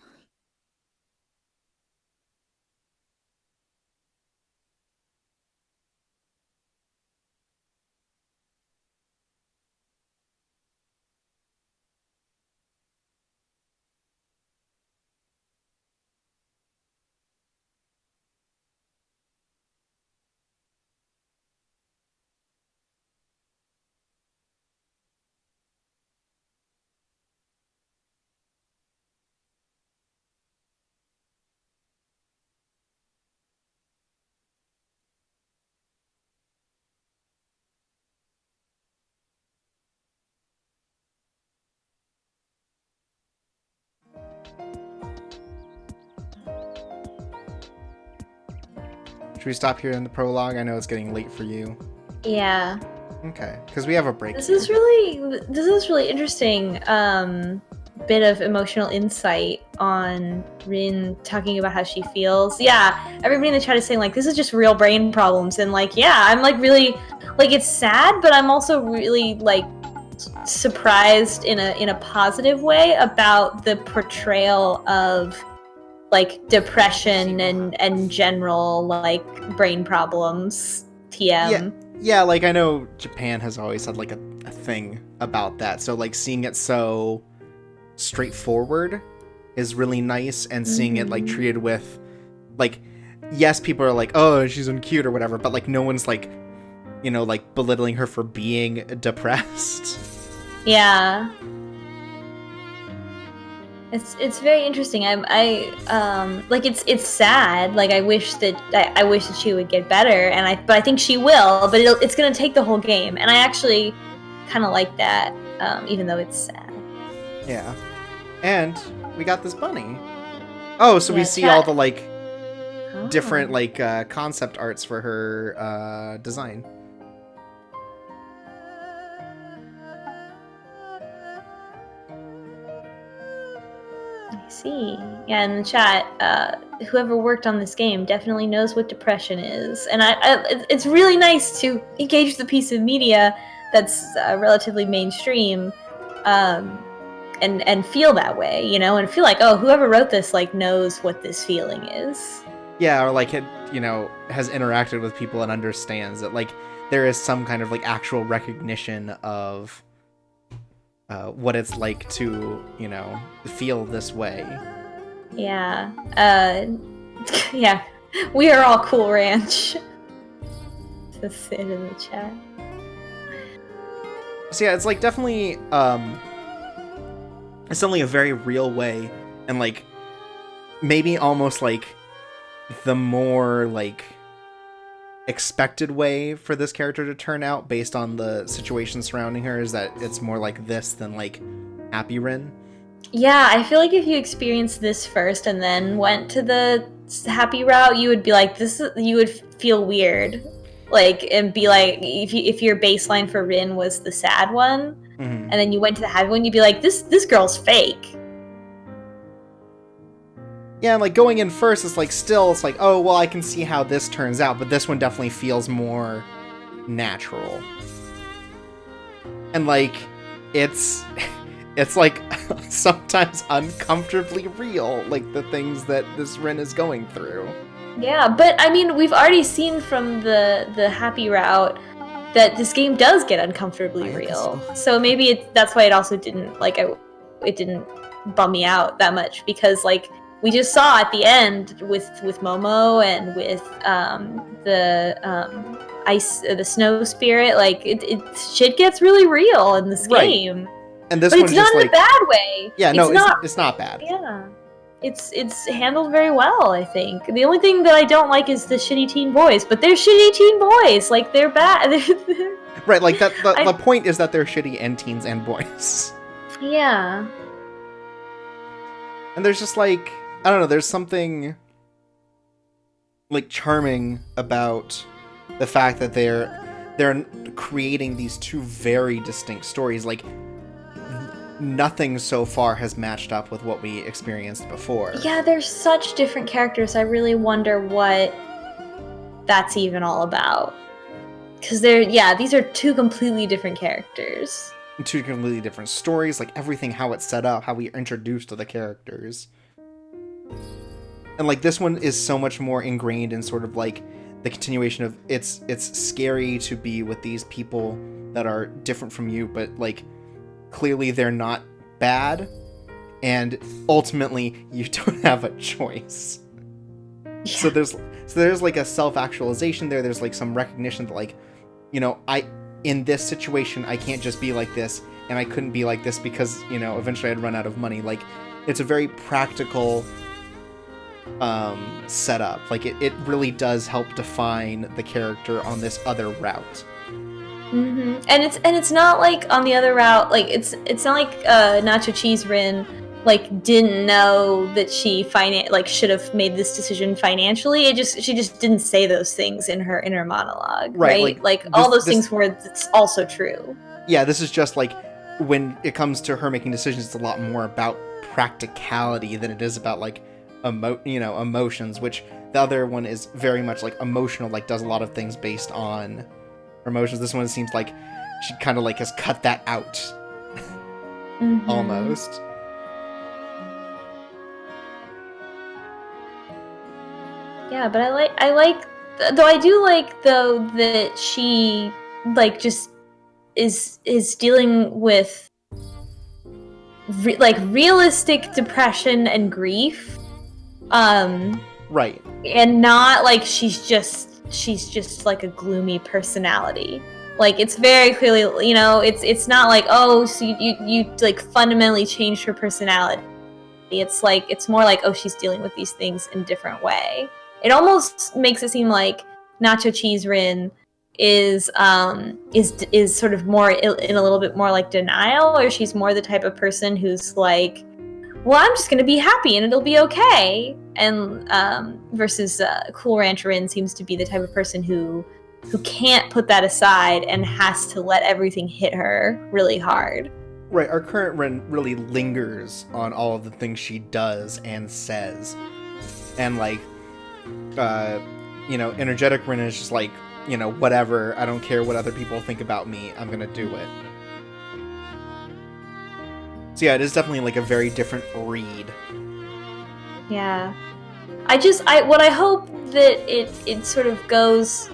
Should we stop here in the prologue? I know it's getting late for you. Yeah. Okay, because we have a break. This is really interesting. Bit of emotional insight on Rin talking about how she feels. Yeah, everybody in the chat is saying like this is just real brain problems, and like yeah, I'm like really like it's sad, but I'm also really like surprised in a positive way about the portrayal of like depression and general like brain problems. TM. Yeah, like I know Japan has always had like a thing about that, so like seeing it so straightforward is really nice, and seeing it like treated with like, yes, people are like, oh, she's uncute or whatever, but like no one's like, you know, like belittling her for being depressed. Yeah. It's very interesting. I like it's sad. Like I wish that she would get better, but I think she will. But it's gonna take the whole game, and I actually kind of like that, even though it's sad. Yeah, and we got this bunny. Oh, so Yeah, we see all the like different like concept arts for her design. I see. Yeah, in the chat, whoever worked on this game definitely knows what depression is, and it's really nice to engage the piece of media that's relatively mainstream, and feel that way, you know, and feel like, oh, whoever wrote this like knows what this feeling is. Yeah, or like it, you know, has interacted with people and understands that like there is some kind of like actual recognition of what it's like to, you know, feel this way. Yeah. Yeah. We are all cool ranch. Just sit in the chat. So yeah, it's like definitely it's definitely a very real way, and like maybe almost like the more like expected way for this character to turn out based on the situation surrounding her is that it's more like this than like Happy Rin. Yeah, I feel like if you experienced this first and then went to the happy route, you would be like, you would feel weird. Like, and be like, if your baseline for Rin was the sad one, and then you went to the happy one, you'd be like, this girl's fake. Yeah, and like going in first, it's like it's like, oh, well, I can see how this turns out, but this one definitely feels more natural. And like, it's like sometimes uncomfortably real, like the things that this Rin is going through. Yeah, but I mean, we've already seen from the happy route that this game does get uncomfortably real. So maybe that's why it also didn't like it didn't bum me out that much, because like we just saw at the end with Momo and with the snow spirit, like it shit gets really real in this game. And this but one's it's not just in like, a bad way. Yeah, no, it's not bad. Yeah. It's handled very well, I think. The only thing that I don't like is the shitty teen boys, but they're shitty teen boys. Like, they're bad. Right, like the point is that they're shitty and teens and boys. Yeah. And there's just like, I don't know, there's something like charming about the fact that they're creating these two very distinct stories. Like, nothing so far has matched up with what we experienced before. Yeah, they're such different characters. I really wonder what that's even all about. Because these are two completely different characters. Two completely different stories, like everything, how it's set up, how we are introduced to the characters. And like this one is so much more ingrained in sort of like the continuation of it's scary to be with these people that are different from you, but like clearly they're not bad, and ultimately you don't have a choice. Yeah. So there's like a self-actualization there. There's like some recognition that like, you know, in this situation I can't just be like this, and I couldn't be like this because, you know, eventually I'd run out of money. Like, it's a very practical setup. Like it really does help define the character on this other route. Mm-hmm. And it's not like on the other route, like it's not like Nacho Cheese Rin like didn't know that she should have made this decision financially. She just didn't say those things in her inner monologue, right? Like all those things were it's also true. Yeah, this is just like when it comes to her making decisions, it's a lot more about practicality than it is about like emotions, which the other one is very much like emotional, like does a lot of things based on emotions. This one seems like she kind of like has cut that out. Almost. Yeah, but I do like though that she like just is dealing with realistic depression and grief. Right. And not like she's just like a gloomy personality. Like it's very clearly, it's not like, oh, so you like fundamentally changed her personality. It's like it's more like, oh, she's dealing with these things in a different way. It almost makes it seem like Nacho Cheese Rin is sort of more in a little bit more like denial, or she's more the type of person who's like, well, I'm just gonna be happy and it'll be okay. And versus Cool Ranch Rin seems to be the type of person who can't put that aside and has to let everything hit her really hard. Right, our current Rin really lingers on all of the things she does and says. And like, energetic Rin is just like, whatever, I don't care what other people think about me, I'm gonna do it. So yeah, it is definitely like a very different read. Yeah. What I hope that it sort of goes,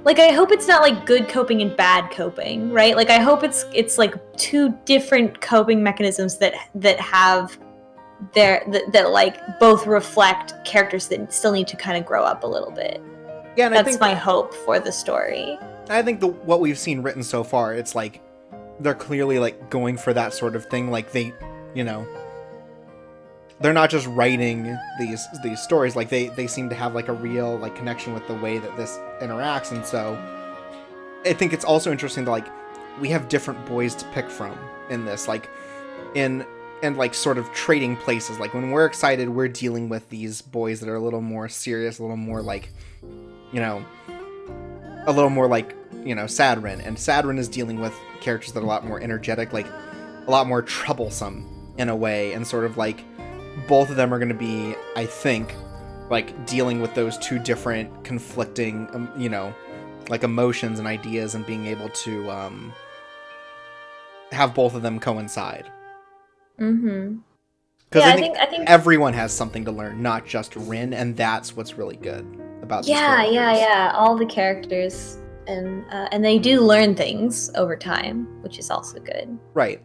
like, I hope it's not like good coping and bad coping, right? Like I hope it's like two different coping mechanisms that have that like both reflect characters that still need to kind of grow up a little bit. Yeah, and that's I think my hope for the story. I think what we've seen written so far, it's like they're clearly like going for that sort of thing. Like they, they're not just writing these stories. Like they seem to have like a real like connection with the way that this interacts. And so I think it's also interesting that like we have different boys to pick from in this, like and like sort of trading places. Like when we're excited, we're dealing with these boys that are a little more serious, a little more like, a little more like, Sad Rin. And Sad Rin is dealing with characters that are a lot more energetic, like a lot more troublesome in a way. And sort of like both of them are going to be, I think, like dealing with those two different conflicting, like emotions and ideas, and being able to have both of them coincide. Mm-hmm. Because I think everyone has something to learn, not just Rin, and that's what's really good about these characters. Yeah. All the characters, and they do learn things over time, which is also good. Right.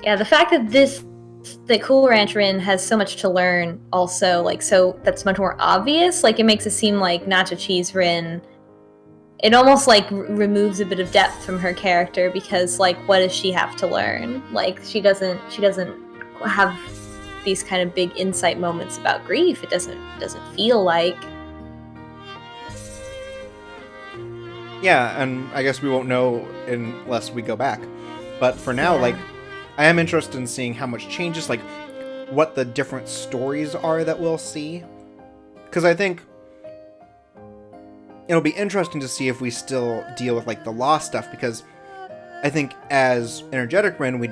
Yeah, the fact that Cool Ranch Rin has so much to learn, also, like, so that's much more obvious. Like, it makes it seem like Nacho Cheese Rin, it almost like removes a bit of depth from her character, because like, what does she have to learn? Like, she doesn't have these kind of big insight moments about grief. It doesn't feel like. Yeah, and I guess we won't know unless we go back. But for now, like, I am interested in seeing how much changes, like what the different stories are that we'll see. Because I think it'll be interesting to see if we still deal with like the lost stuff, because I think as energetic Rin, we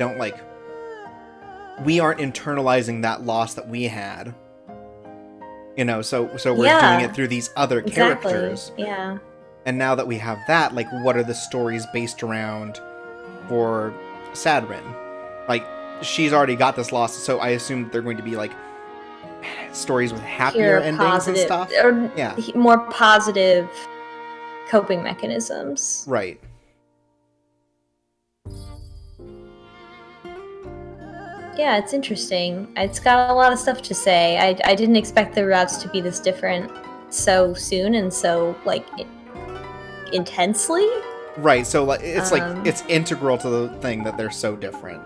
aren't internalizing that loss that we had. So we're doing it through these other characters. Yeah. And now that we have that, like, what are the stories based around for Sad Rin? Like, she's already got this loss, so I assume they're going to be like stories with happier endings and stuff. Or yeah, more positive coping mechanisms. Right. Yeah, it's interesting. It's got a lot of stuff to say. I didn't expect the routes to be this different so soon and so like intensely. Right. So like it's it's integral to the thing that they're so different.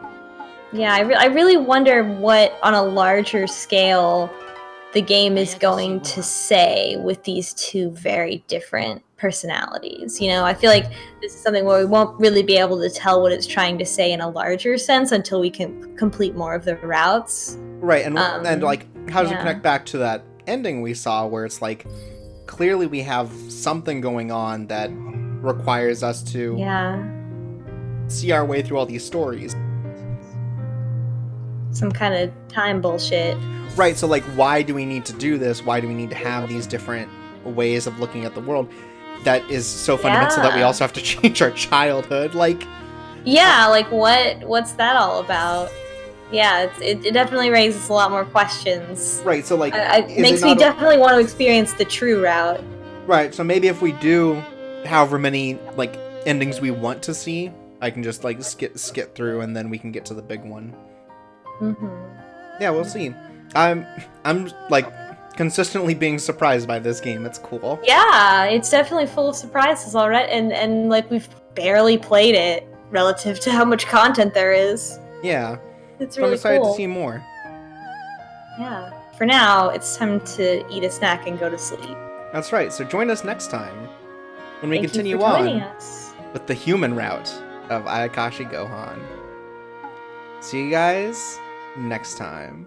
Yeah, I really wonder what on a larger scale the game is going to say with these two very different personalities. You know, I feel like this is something where we won't really be able to tell what it's trying to say in a larger sense until we can complete more of the routes. Right, and like, how does it connect back to that ending we saw where it's like, clearly we have something going on that requires us to see our way through all these stories. Some kind of time bullshit. Right, so like, why do we need to do this? Why do we need to have these different ways of looking at the world? That is so fundamental that we also have to change our childhood. Like, yeah, like what's that all about? Yeah, it definitely raises a lot more questions. Right, so like, it makes me definitely want to experience the true route. Right, so maybe if we do however many like endings we want to see, I can just like skip through and then we can get to the big one. Yeah, we'll see. I'm like consistently being surprised by this game. It's cool. Yeah, it's definitely full of surprises already, and like we've barely played it relative to how much content there is. Yeah, it's really I'm excited cool. to see more. Yeah. For now, it's time to eat a snack and go to sleep. That's right. So join us next time when we continue us with the human route of Ayakashi Gohan. See you guys next time.